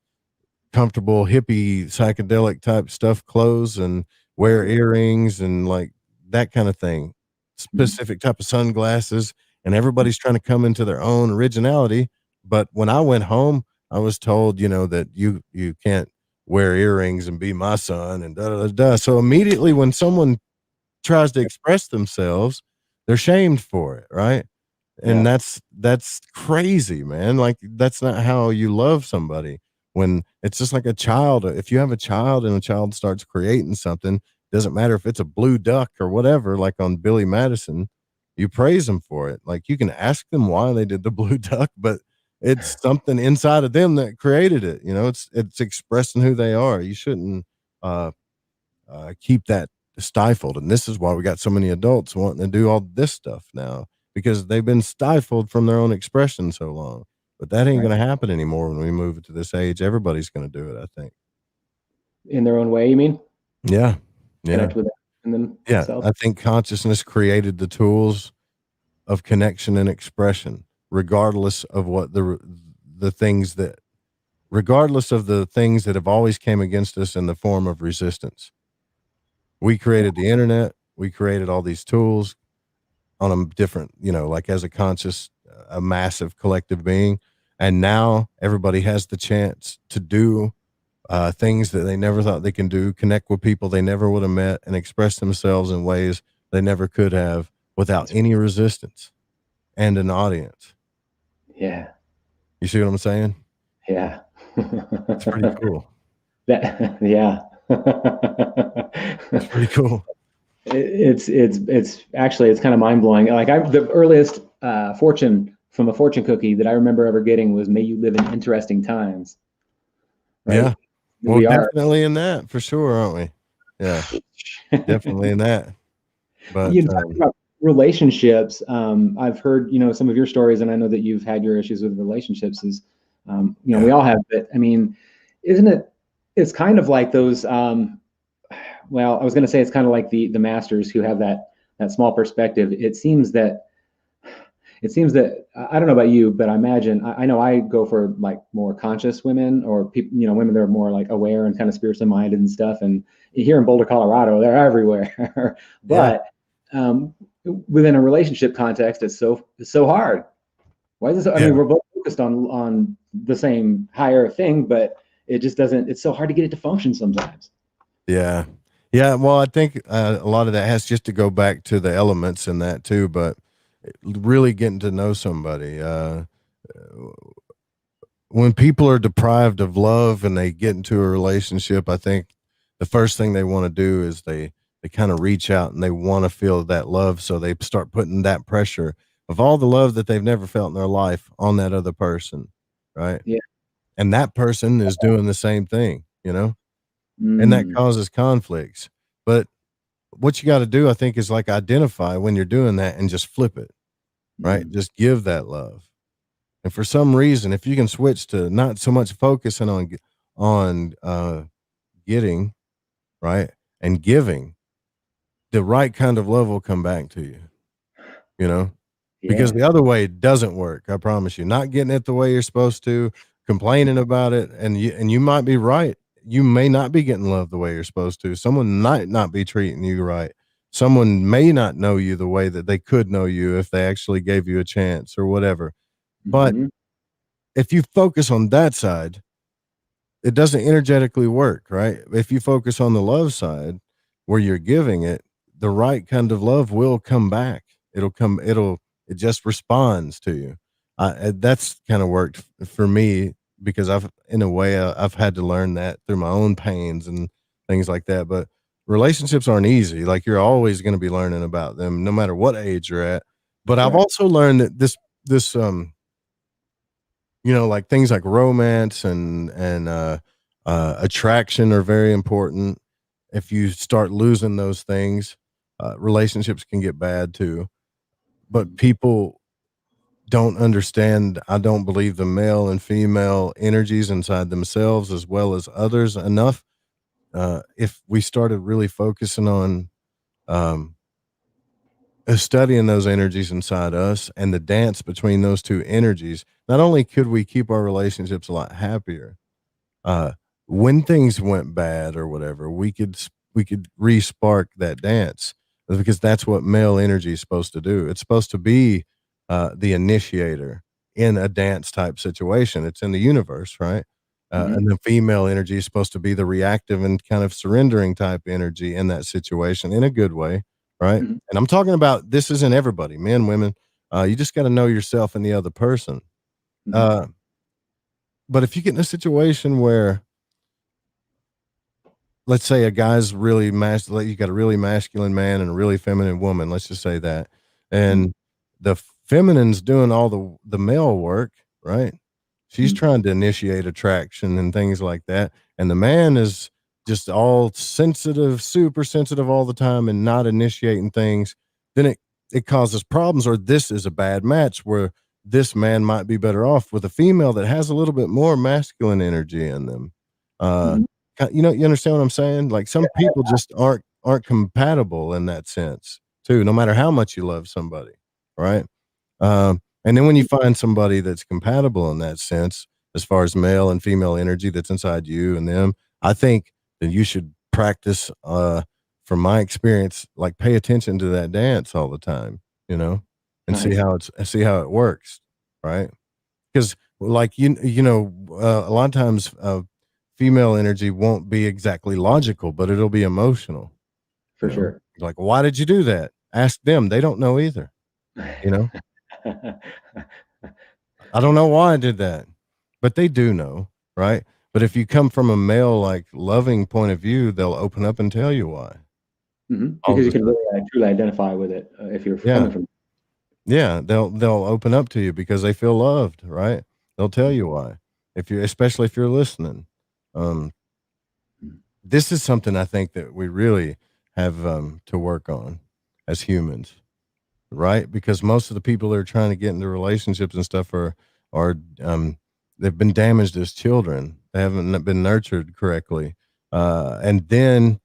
S2: comfortable hippie psychedelic type stuff clothes and wear earrings and like that kind of thing.
S1: Mhm.
S2: Specific type of sunglasses, and everybody's trying to come into their own originality. But when I went home, I was told, that you can't wear earrings and be my son and da da da. Da. So immediately when someone tries to express themselves, they're shamed for it, right? And
S1: Yeah.
S2: that's crazy, man. Like, that's not how you love somebody. When it's just like a child, if you have a child and a child starts creating something, doesn't matter if it's a blue duck or whatever, like on Billy Madison, you praise them for it. Like, you can ask them why they did the blue duck, but it's something inside of them that created it. It's expressing who they are. You shouldn't uh keep that stifled. And this is why we got so many adults wanting to do all this stuff now, because they've been stifled from their own expression so long. But that ain't
S1: Right.
S2: going to happen anymore when we move to this age. Everybody's going to do it, I think.
S1: In their own way, you mean?
S2: Yeah. Yeah.
S1: Connect with it in
S2: Yeah.
S1: themselves.
S2: I think consciousness created the tools of connection and expression, regardless of what the things that, regardless of the things that have always came against us in the form of resistance. We
S1: Yeah.
S2: created the internet. We created all these tools on a different, like as a conscious, a massive collective being. And now everybody has the chance to do things that they never thought they can do, connect with people they never would have met, and express themselves in ways they never could have without
S1: That's,
S2: any resistance and an audience.
S1: yeah.
S2: You see what I'm saying?
S1: Yeah.
S2: It's pretty cool.
S1: That, yeah.
S2: It's pretty cool.
S1: It's actually it's kind of mind blowing. Like the earliest fortune from a fortune cookie that I remember ever getting was "May you live in interesting times."
S2: Yeah.
S1: Right?
S2: Well,
S1: We are.
S2: definitely in that for sure, aren't we? Yeah, definitely in that. But
S1: You talk about relationships. I've heard some of your stories, and I know that you've had your issues with relationships. We
S2: yeah,
S1: all have. But I mean, isn't it? It's kind of like those. Well, I was going to say it's kind of like the masters who have that small perspective. It seems that I don't know about you, but I imagine I know I go for like more conscious women or people, women that are more like aware and kind of spiritually minded and stuff. And here in Boulder, Colorado, they're everywhere.
S2: yeah,
S1: But within a relationship context, it's so hard. Why is this? I mean,
S2: yeah,
S1: we're both focused on the same higher thing, but it just doesn't. It's so hard to get it to function sometimes.
S2: yeah, yeah. Well, I think a lot of that has just to go back to the elements in that too. But really getting to know somebody. When people are deprived of love and they get into a relationship, I think the first thing they want to do is they kind of reach out and they want to feel that love. So they start putting that pressure of all the love that they've never felt in their life on that other person. Right.
S1: Yeah.
S2: And that person is doing the same thing, and that
S1: Mm,
S2: causes conflicts. But what you got to do, I think, is like identify when you're doing that and just flip it, right?
S1: mm,
S2: Just give that love. And for some reason, if you can switch to not so much focusing on getting, right, and giving, the right kind of love will come back to you, you know? Because
S1: yeah.
S2: the other way doesn't work, I promise you. Not getting it the way you're supposed to, complaining about it, and you might be right. You may not be getting love the way you're supposed to. Someone might not be treating you right. Someone may not know you the way that they could know you if they actually gave you a chance or whatever. But
S1: Hmm.
S2: if you focus on that side, it doesn't energetically work, right? If you focus on the love side where you're giving it, the right kind of love will come back. It just responds to you. That's kind of worked for me because in a way, I've had to learn that through my own pains and things like that. But relationships aren't easy. Like you're always going to be learning about them no matter what age you're at. But I've
S1: Right.
S2: also learned that this like things like romance and attraction are very important. If you start losing those things, relationships can get bad too. But people don't understand, I don't believe, the male and female energies inside themselves as well as others enough. If we started really focusing on um, studying those energies inside us and the dance between those two energies, not only could we keep our relationships a lot happier, uh, when things went bad or whatever, we could re-spark that dance because that's what male energy is supposed to do. It's supposed to be the initiator in a dance type situation. It's in the universe, right? And
S1: Hmm.
S2: the female energy is supposed to be the reactive and kind of surrendering type energy in that situation in a good way, right?
S1: Hmm.
S2: And I'm talking about this isn't everybody, men, women. You just got to know yourself and the other person.
S1: Hmm.
S2: Uh, but if you get in a situation where, let's say a guy's really masculine, you got a really masculine man and a really feminine woman, let's just say that,
S1: Hmm.
S2: and the feminine's doing all the male work, right? She's
S1: Hmm.
S2: trying to initiate attraction and things like that, and the man is just all sensitive, super sensitive all the time and not initiating things. Then it causes problems, or this is a bad match where this man might be better off with a female that has a little bit more masculine energy in them. uh
S1: Hmm.
S2: you understand what I'm saying? Like some people just aren't compatible in that sense too, no matter how much you love somebody, right? And then when you find somebody that's compatible in that sense, as far as male and female energy that's inside you and them, I think that you should practice, from my experience, like pay attention to that dance all the time, and
S1: Nice.
S2: see how it works, right? Because like a lot of times female energy won't be exactly logical, but it'll be emotional.
S1: For sure.
S2: Like, why did you do that? Ask them. They don't know either. You know, I don't know why I did that, but they do know, right? But if you come from a male, like, loving point of view, they'll open up and tell you why. All
S1: Because
S2: of
S1: you
S2: a
S1: can
S2: sudden.
S1: really truly identify with it if you're
S2: Yeah.
S1: coming from.
S2: Yeah. They'll open up to you because they feel loved, right? They'll tell you why. Especially if you're listening. Um, this is something I think that we really have to work on as humans, right? Because most of the people that are trying to get into relationships and stuff are they've been damaged as children. They haven't been nurtured correctly, and then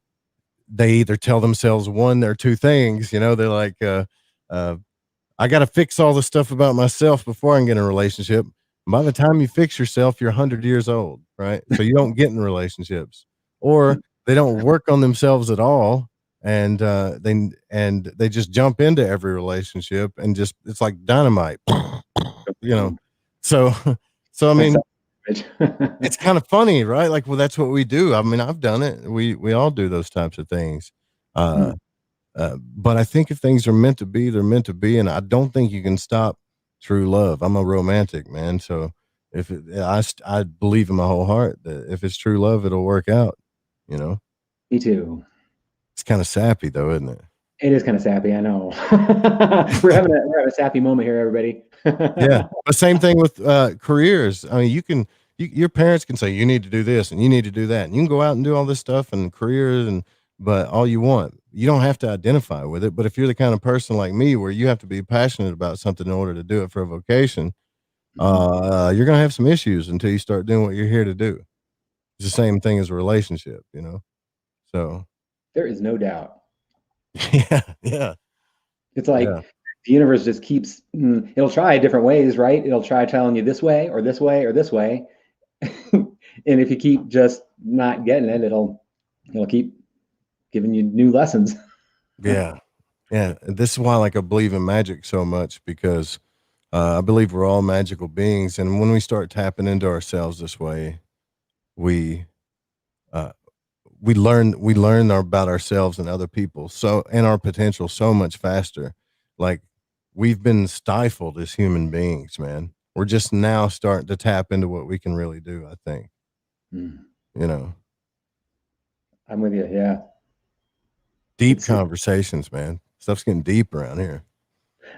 S2: they either tell themselves one or two things. They're like, uh, I got to fix all the stuff about myself before I can get in a relationship. By the time you fix yourself, you're 100 years old, right? So you don't get in relationships, or they don't work on themselves at all, and they just jump into every relationship and just it's like dynamite, you know. So, so I
S1: That's
S2: mean, it's kind of funny, right? Like, well, that's what we do. I mean, I've done it. We all do those types of things. Uh, but I think if things are meant to be, they're meant to be, and I don't think you can stop true love. I'm a romantic, man, so I believe in my whole heart that if it's true love, it'll work out. You know,
S1: Me too.
S2: it's kind of sappy though, isn't it?
S1: It is kind of sappy, I know. We're having a sappy moment here, everybody.
S2: Yeah, but same thing with careers. I mean, your parents can say you need to do this and you need to do that, and you can go out and do all this stuff and careers but all you want. You don't have to identify with it. But if you're the kind of person like me, where you have to be passionate about something in order to do it for a vocation, you're gonna have some issues until you start doing what you're here to do. It's the same thing as a relationship. So
S1: There is no doubt.
S2: yeah, yeah,
S1: It's like
S2: yeah,
S1: the universe just keeps, it'll try different ways, right? It'll try telling you this way or this way or this way. And if you keep just not getting it, it'll keep giving you new lessons.
S2: yeah, yeah. This is why, like, I believe in magic so much because I believe we're all magical beings, and when we start tapping into ourselves this way, we uh, we learn about ourselves and other people and our potential so much faster. Like, we've been stifled as human beings, man. We're just now starting to tap into what we can really do. I think
S1: Mm,
S2: you know
S1: I'm with you. Yeah.
S2: deep
S1: It's
S2: conversations, man. Stuff's getting deep around here.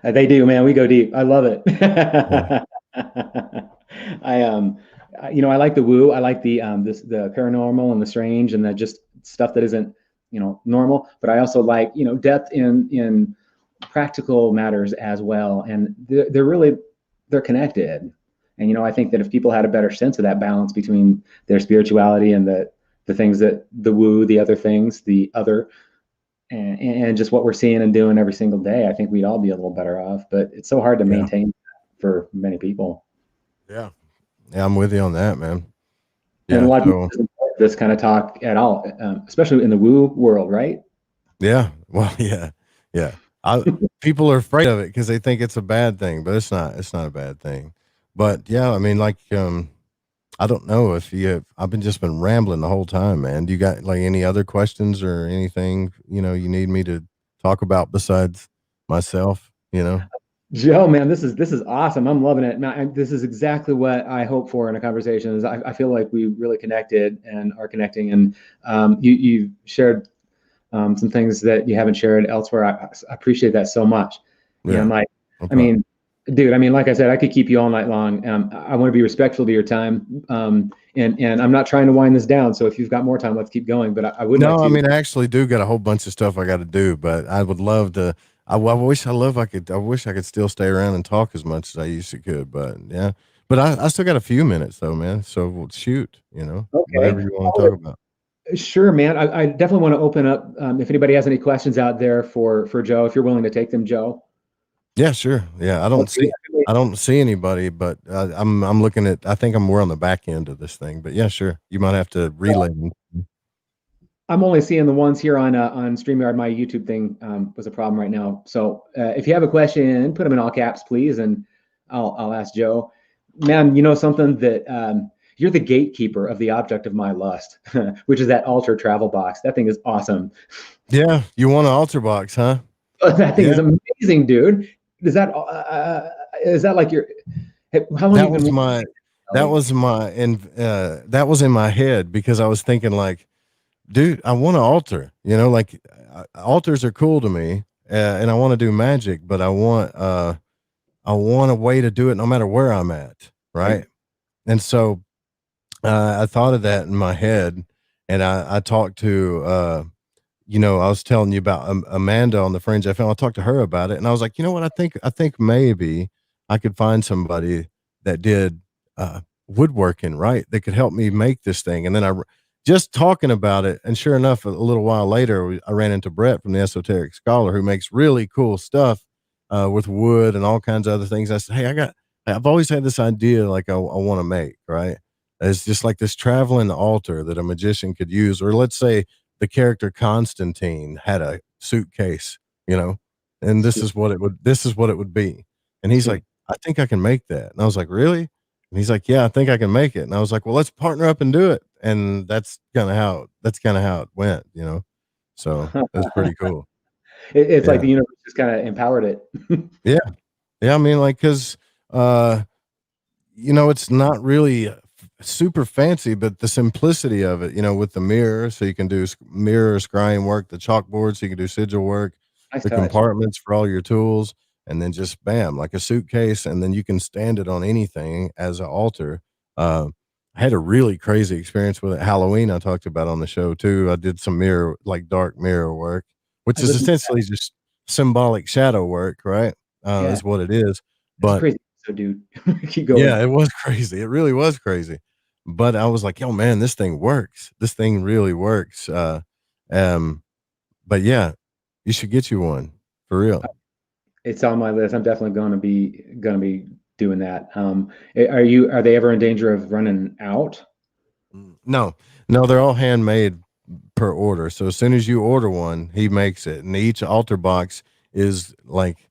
S1: They do, man. We go deep. I love it.
S2: Yeah,
S1: I I like the woo. I like the paranormal and the strange and the just stuff that isn't normal. But I also like depth in practical matters as well. And they're connected. And I think that if people had a better sense of that balance between their spirituality and the things that the woo, the other things, the other and just what we're seeing and doing every single day, I think we'd all be a little better off. But it's so hard to
S2: yeah,
S1: maintain for many people.
S2: yeah, yeah. I'm with you on that, man.
S1: And a
S2: Yeah.
S1: lot of people
S2: So
S1: doesn't like this kind of talk at all, especially in the woo world, right?
S2: yeah. Well, yeah, yeah. People are afraid of it because they think it's a bad thing, but it's not. It's not a bad thing. But yeah, I mean, like, I don't know if I've been rambling the whole time, man. Do you got like any other questions or anything, you need me to talk about besides myself?
S1: Joe, man, this is awesome. I'm loving it. Man, this is exactly what I hope for in a conversation. Is I feel like we really connected and are connecting, and you shared some things that you haven't shared elsewhere. I appreciate that so much.
S2: Yeah.
S1: Like,
S2: No
S1: I
S2: problem.
S1: mean, dude, like I said, I could keep you all night long. I want to be respectful to your time. And I'm not trying to wind this down. So if you've got more time, let's keep going. But I would like
S2: No, I
S1: to.
S2: mean, I actually do got a whole bunch of stuff I got to do, but I would love to. I wish I could still stay around and talk as much as I used to could, but yeah. But I still got a few minutes though, man. So we'll shoot, whatever
S1: Okay.
S2: you want to talk about.
S1: Sure, man. I definitely want to open up. If anybody has any questions out there for Joe, if you're willing to take them, Joe.
S2: Yeah, sure. Yeah,
S1: Okay.
S2: I don't see anybody, but I'm looking at. I think we're on the back end of this thing, but yeah, sure. You might have to relay them.
S1: I'm only seeing the ones here on StreamYard. My YouTube thing was a problem right now. So if you have a question, put them in all caps, please, and I'll ask Joe. Man, you know something that you're the gatekeeper of the object of my lust, which is that altar travel box. That thing is awesome.
S2: Yeah, you want an altar box, huh?
S1: That thing
S2: Yeah,
S1: is amazing, dude. Is that like your? How long
S2: that
S1: have you
S2: was
S1: been
S2: my that
S1: working?
S2: was my and that was in my head because I was thinking like, dude, I want an altar. You know, like altars are cool to me, and I want to do magic, but I want a way to do it no matter where I'm at,
S1: Right.
S2: right? And so I thought of that in my head, and I talked to I was telling you about Amanda on the Fringe FM. I talked to her about it, and I was like, you know what? I think maybe I could find somebody that did woodworking, right? That could help me make this thing. And then just talking about it, and sure enough, a little while later, I ran into Brett from the Esoteric Scholar, who makes really cool stuff with wood and all kinds of other things. I said, hey, I've always had this idea, like I want to make, right? It's just like this traveling altar that a magician could use, or let's say the character Constantine had a suitcase, you know, and
S1: Sweet.
S2: this is what it would be. And he's like,
S1: Sweet.
S2: I think I can make that. And I was like, really? And he's like, yeah, I think I can make it. And I was like, well, let's partner up and do it. And that's kind of how it went, you know? So it was pretty cool.
S1: It's like
S2: Yeah.
S1: the universe just kind of empowered it.
S2: Yeah. Yeah. I mean, like, cause, uh, it's not really super fancy, but the simplicity of it, with the mirror, so you can do mirror scrying work, the chalkboard, so you can do sigil work,
S1: Nice
S2: the
S1: touch.
S2: compartments for all your tools, and then just bam, like a suitcase, and then you can stand it on anything as an altar. Uh, I had a really crazy experience with it. Halloween, I talked about on the show too. I did some mirror, like dark mirror work, which
S1: I
S2: is
S1: listened to that.
S2: essentially just symbolic shadow work, right?
S1: Yeah,
S2: Is what it is.
S1: that's a
S2: But
S1: crazy. So, dude, keep
S2: yeah,
S1: going.
S2: it was crazy. It really was crazy. But I was like, "Yo, man, this thing works. This thing really works." Um, but yeah, you should get you one for real.
S1: It's on my list. I'm definitely going to be doing that. Are they ever in danger of running out?
S2: No, no, they're all handmade per order. So as soon as you order one, he makes it, and each altar box is like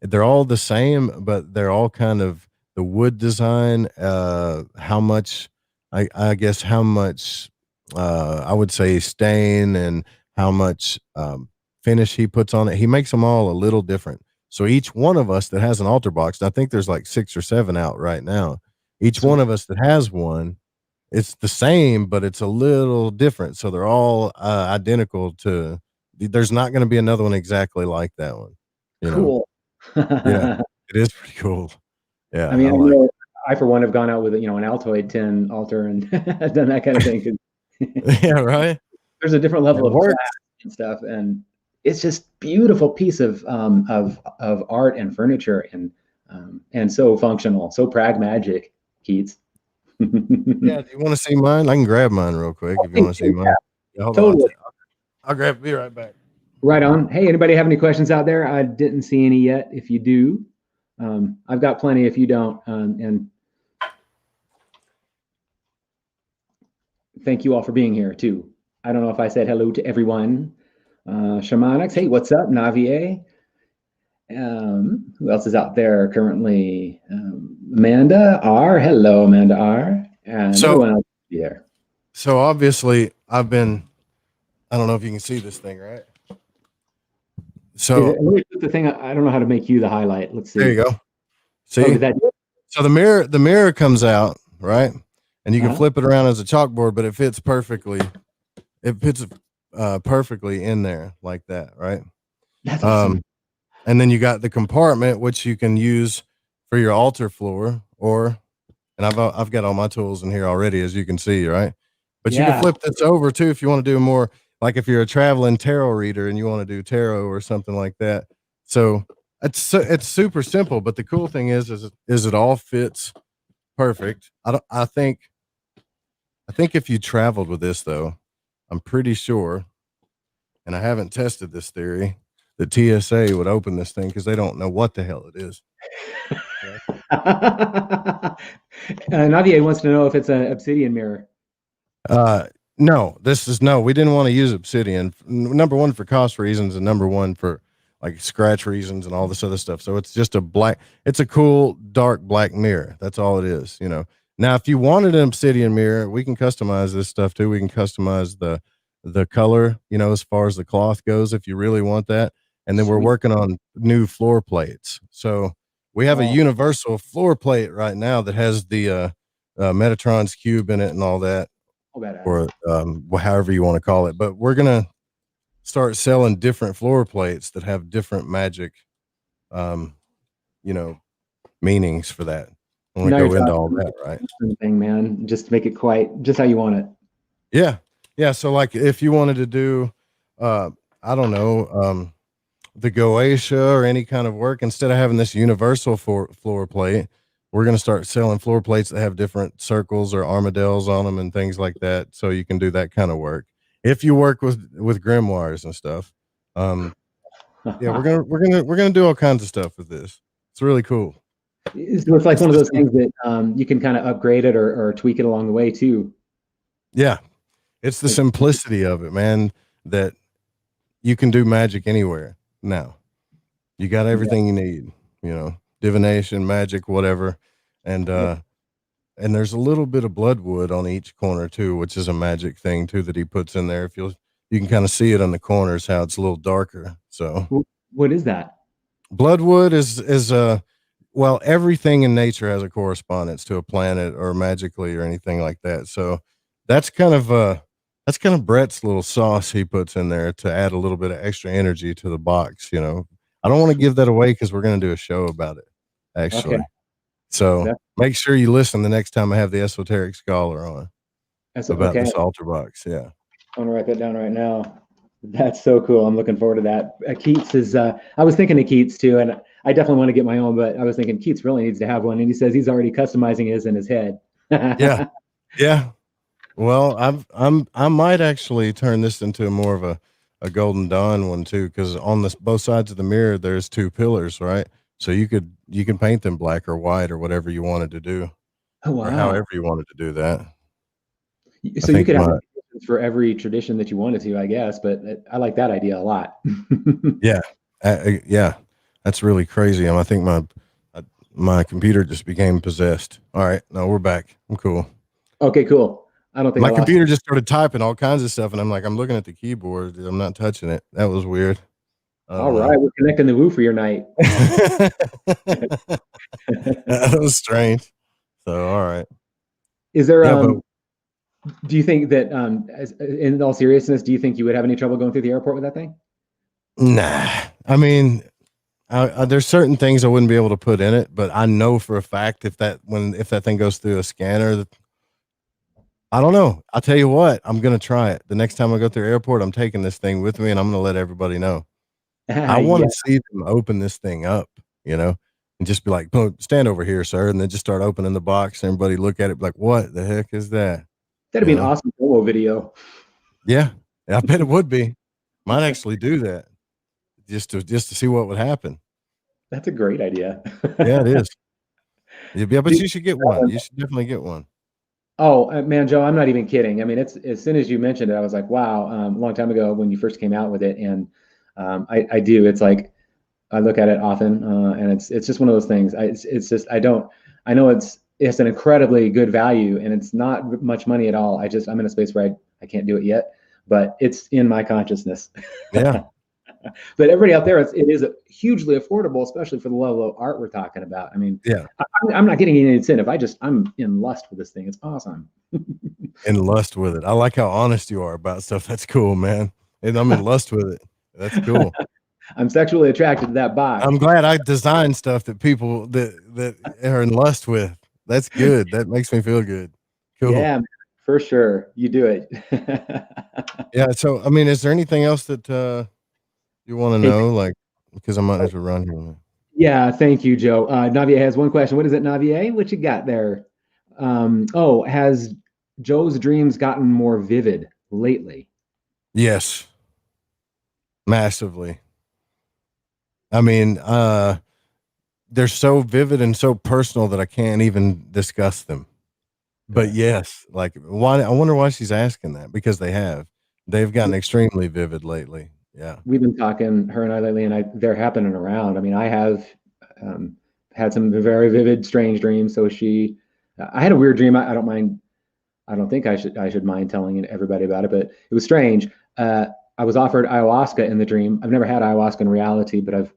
S2: they're all the same, but they're all kind of the wood design. How much, I guess, how much, I would say stain and how much finish he puts on it. He makes them all a little different. So each one of us that has an altar box, I think there's like 6 or 7 out right now. Each one
S1: Sweet.
S2: of us that has one, it's the same, but it's a little different. So they're all identical to. There's not going to be another one exactly like that one. You know.
S1: Cool.
S2: Yeah,
S1: I
S2: it is pretty cool. Yeah,
S1: mean,
S2: I
S1: I
S2: like
S1: know I for one have gone out with an Altoid tin altar and done that kind of thing. 'Cause
S2: it. Yeah, right.
S1: there's a different
S2: It
S1: level of class
S2: works.
S1: and stuff, and it's just beautiful piece of art and furniture and so functional, so pragmagic, Keats.
S2: Yeah, do you want to see mine? I can grab mine real quick if you
S1: Thank
S2: want to see
S1: you. Yeah,
S2: mine. Yeah, hold on.
S1: totally.
S2: I'll grab. Be right back.
S1: Right on. Hey, anybody have any questions out there? I didn't see any yet. If you do, I've got plenty if you don't. And thank you all for being here too. I don't know if I said hello to everyone. Shamanics, hey, what's up? Navier. Who else is out there currently? Amanda R. Hello, Amanda R. And
S2: So,
S1: everyone else here.
S2: so obviously, I've been. I don't know if you can see this thing, right? So
S1: Let me put the thing. I don't know how to make you the highlight. Let's
S2: there
S1: see.
S2: you go.
S1: Oh,
S2: See,
S1: did that?
S2: so the mirror comes out, right? And you can
S1: Uh-huh.
S2: flip it around as a chalkboard, but it fits perfectly. It fits perfectly in there like that, right?
S1: That's awesome.
S2: Um, and then you got the compartment which you can use for your altar floor, or and I've got all my tools in here already, as you can see, right? But you can
S1: Yeah.
S2: flip this over too if you want to do more, like if you're a traveling tarot reader and you want to do tarot or something like that. So it's super simple, but the cool thing is it all fits perfect. I think if you traveled with this though, I'm pretty sure, and I haven't tested this theory, that TSA would open this thing because they don't know what the hell it is.
S1: Navier wants to know if it's an obsidian mirror.
S2: No, we didn't want to use obsidian. Number one, for cost reasons, and number one, for like scratch reasons and all this other stuff. So it's just it's a cool dark black mirror. That's all it is, you know. Now, if you wanted an obsidian mirror, we can customize this stuff too. We can customize the color, you know, as far as the cloth goes, if you really want that. And then we're
S1: Sweet.
S2: working on new floor plates. So we have a
S1: Oh,
S2: universal floor plate right now that has the Metatron's cube in it and all that,
S1: oh, badass.
S2: or however you want to call it. But we're gonna start selling different floor plates that have different magic, um, you know, meanings for that. I'm gonna
S1: Now you're
S2: go into
S1: talking
S2: all that, right?
S1: thing, man. Just make it quite just how you want it.
S2: Yeah, yeah. So like, if you wanted to do, uh, I don't know, the Goetia or any kind of work, instead of having this universal floor plate, we're going to start selling floor plates that have different circles or armadillos on them and things like that. So you can do that kind of work. If you work with grimoires and stuff. Yeah, we're gonna do all kinds of stuff with this. It's really cool.
S1: It's like
S2: It's
S1: one of
S2: just,
S1: those things that you can kind of upgrade it or tweak it along the way too.
S2: yeah, it's the
S1: Like,
S2: simplicity of it, man, that you can do magic anywhere now. You got
S1: yeah.
S2: everything you need, you know, divination, magic, whatever. And
S1: Yeah.
S2: and there's a little bit of bloodwood on each corner too, which is a magic thing too that he puts in there. If you can kind of see it on the corners how it's a little darker. So
S1: What is that?
S2: bloodwood is well, everything in nature has a correspondence to a planet or magically or anything like that. So that's kind of Brett's little sauce he puts in there to add a little bit of extra energy to the box, you know. I don't want to give that away because we're going to do a show about it,
S1: Okay.
S2: actually. So
S1: That,
S2: make sure you listen the next time I have the esoteric scholar on
S1: that's
S2: about
S1: okay.
S2: this altar box. Yeah.
S1: I'm gonna write that down right now. That's so cool. I'm looking forward to that. Keats is. I was thinking of Keats too, and I definitely want to get my own. But I was thinking Keats really needs to have one, and he says he's already customizing his in his head.
S2: Yeah. Yeah. Well, I might actually turn this into more of a Golden Dawn one too, because on both sides of the mirror there's two pillars, right? So you can paint them black or white or whatever you wanted to do,
S1: Oh
S2: or
S1: wow!
S2: however you wanted to do that. I
S1: So you
S2: think
S1: could have
S2: my
S1: for every tradition that you wanted to, I guess. But I like that idea a lot.
S2: yeah yeah, that's really crazy. I think my computer just became possessed. All right, no, we're back. I'm cool.
S1: Okay, cool. I don't think I
S2: My
S1: lost.
S2: computer just started typing all kinds of stuff, and I'm looking at the keyboard. I'm not touching it. That was weird. I
S1: All
S2: don't know.
S1: right, we're connecting the woo for your night.
S2: That was strange. So, all right.
S1: Is there
S2: Yeah, but
S1: do you think that in all seriousness, do you think you would have any trouble going through the airport with that thing?
S2: nah. I mean, there's certain things I wouldn't be able to put in it, but I know for a fact if that thing goes through a scanner, I don't know. I'll tell you what, I'm gonna try it. The next time I go through the airport, I'm taking this thing with me, and I'm gonna let everybody know. I want
S1: Yeah,
S2: to see them open this thing up, you know, and just be like, "Boom, stand over here, sir," and then just start opening the box. And everybody look at it like, "What the heck is that?"
S1: that'd
S2: You
S1: be an
S2: know?
S1: awesome promo video.
S2: Yeah, I bet it would be. Might actually do that just to see what would happen.
S1: That's a great idea.
S2: Yeah, it is. Yeah, but
S1: Dude,
S2: you should get one. You should definitely get one.
S1: oh man, Joe, I'm not even kidding. I mean, it's as soon as you mentioned it, I was like, wow, a long time ago when you first came out with it, and I do. It's like I look at it often, and it's just one of those things. It's just I don't. I know it's an incredibly good value, and it's not much money at all. I'm in a space where I can't do it yet, but it's in my consciousness.
S2: Yeah,
S1: But everybody out there, it is hugely affordable, especially for the level of art we're talking about. I mean,
S2: yeah.
S1: I'm not getting any incentive. I'm in lust with this thing. It's awesome.
S2: In lust with it. I like how honest you are about stuff. That's cool, man. And I'm in lust with it. That's cool.
S1: I'm sexually attracted to that box.
S2: I'm glad I designed stuff that people that are in lust with. That's good. That makes me feel good. Cool.
S1: Yeah, man, for sure. You do it.
S2: Yeah. So, I mean, is there anything else that you want to
S1: Hey,
S2: know? Like, because I might have to run here.
S1: yeah, thank you, Joe. Navier has one question. What is it, Navier? What you got there? Has Joe's dreams gotten more vivid lately?
S2: Yes, massively. I mean, they're so vivid and so personal that I can't even discuss them. But yes, like why? I wonder why she's asking that because they've gotten extremely vivid lately. Yeah.
S1: We've been talking, her and I lately, and they're happening around. I mean, I have had some very vivid, strange dreams. So I had a weird dream. I don't mind. I don't think I should mind telling everybody about it, but it was strange. I was offered ayahuasca in the dream. I've never had ayahuasca in reality, but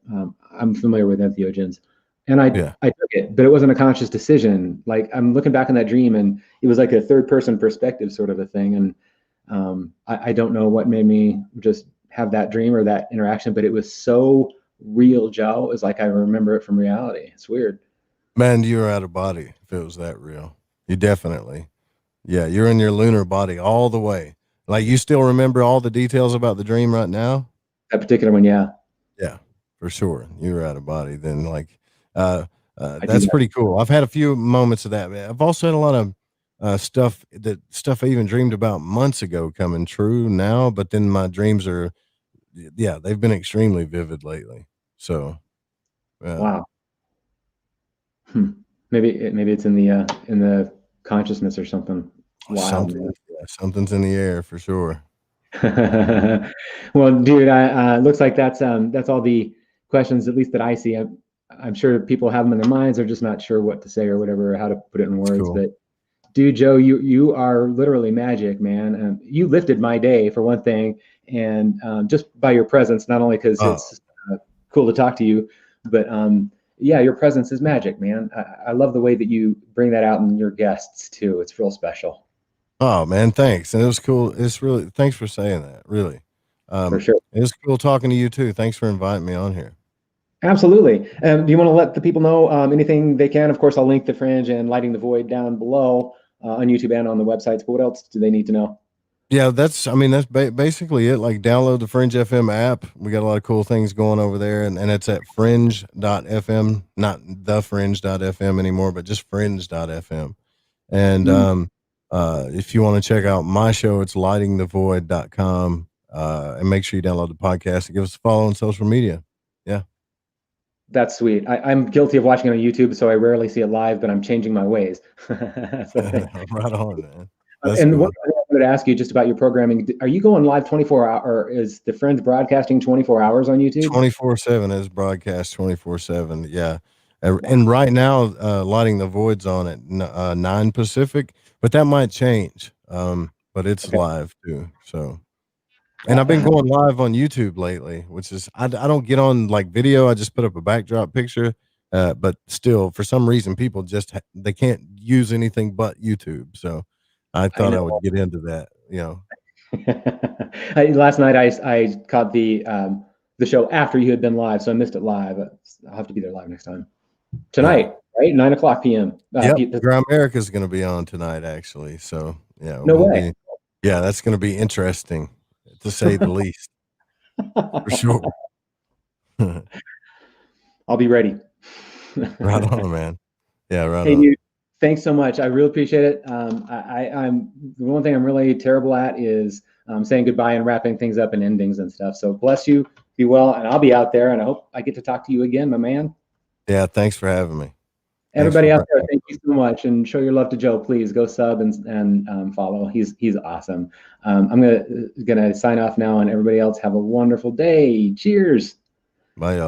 S1: I'm familiar with entheogens, and
S2: Yeah.
S1: I took it, but it wasn't a conscious decision. Like I'm looking back on that dream, and it was like a third person perspective sort of a thing, and I don't know what made me just have that dream or that interaction, but it was so real, Joe. It was like I remember it from reality. It's weird.
S2: Man, you were out of body if it was that real. You definitely. Yeah, you're in your lunar body all the way. Like you still remember all the details about the dream right now?
S1: That particular one, yeah.
S2: Yeah, for sure. You were out of body. Then
S1: I do
S2: that's
S1: that.
S2: pretty cool. I've had a few moments of that. I've also had a lot of stuff I even dreamed about months ago coming true now, but then my dreams are yeah, they've been extremely vivid lately. So,
S1: Wow. Maybe it's in the consciousness or something. Wild,
S2: something
S1: man.
S2: yeah, something's in the air for sure.
S1: Well, dude, looks like that's all the questions, at least that I see. I'm sure people have them in their minds. They're just not sure what to say or whatever, how to put it in
S2: It's
S1: words.
S2: cool.
S1: But dude, Joe, you are literally magic, man. You lifted my day for one thing, and just by your presence, not only because
S2: Oh,
S1: it's cool to talk to you, but yeah, your presence is magic, man. I love the way that you bring that out in your guests too. It's real special,
S2: oh man, thanks. And it was cool. It's really thanks for saying that. Really.
S1: for sure.
S2: It was cool talking to you too. Thanks for inviting me on here.
S1: Absolutely. Do you want to let the people know anything they can? Of course, I'll link the Fringe and Lighting the Void down below on YouTube and on the websites. But what else do they need to know?
S2: Yeah, I mean, that's basically it. Like, download the Fringe FM app. We got a lot of cool things going over there, and it's at fringe.fm, not the fringe.fm anymore, but just fringe.fm. And if you want to check out my show, it's lightingthevoid.com. And make sure you download the podcast and give us a follow on social media. Yeah.
S1: That's sweet. I'm guilty of watching it on YouTube, so I rarely see it live, but I'm changing my ways.
S2: Right on, man. That's
S1: And
S2: cool.
S1: what I wanted to ask you just about your programming, are you going live 24 hours, or is the Fringe broadcasting 24 hours on YouTube?
S2: 24/7 is broadcast 24/7. Yeah.
S1: Wow.
S2: And right now, Lighting the Void's on at 9 Pacific, but that might change. But it's
S1: Okay.
S2: live too. So, and I've been going live on YouTube lately, which is, I don't get on like video. I just put up a backdrop picture. But still, for some reason, people just, they can't use anything but YouTube. So I
S1: I
S2: thought I
S1: know.
S2: would get into that, you know.
S1: Last night I caught the show after you had been live, so I missed it live. I'll have to be there live next time.
S2: Yeah.
S1: Tonight, right? 9 o'clock p.m.
S2: Yep, Ground America's gonna be on tonight, actually. So yeah,
S1: No
S2: we'll
S1: way.
S2: be. Yeah, that's gonna be interesting, to say the least, for sure.
S1: I'll be ready.
S2: Right on, man. Yeah, right
S1: Hey,
S2: on.
S1: dude, thanks so much. I really appreciate it. I'm the one thing I'm really terrible at is saying goodbye and wrapping things up and endings and stuff. So bless you, be well, and I'll be out there. And I hope I get to talk to you again, my man.
S2: Yeah, thanks for having me. Thanks
S1: Everybody
S2: for
S1: out there, thank you so much, and show your love to Joe. Please go sub and follow. He's awesome. I'm gonna sign off now, and everybody else have a wonderful day. Cheers.
S2: bye, y'all.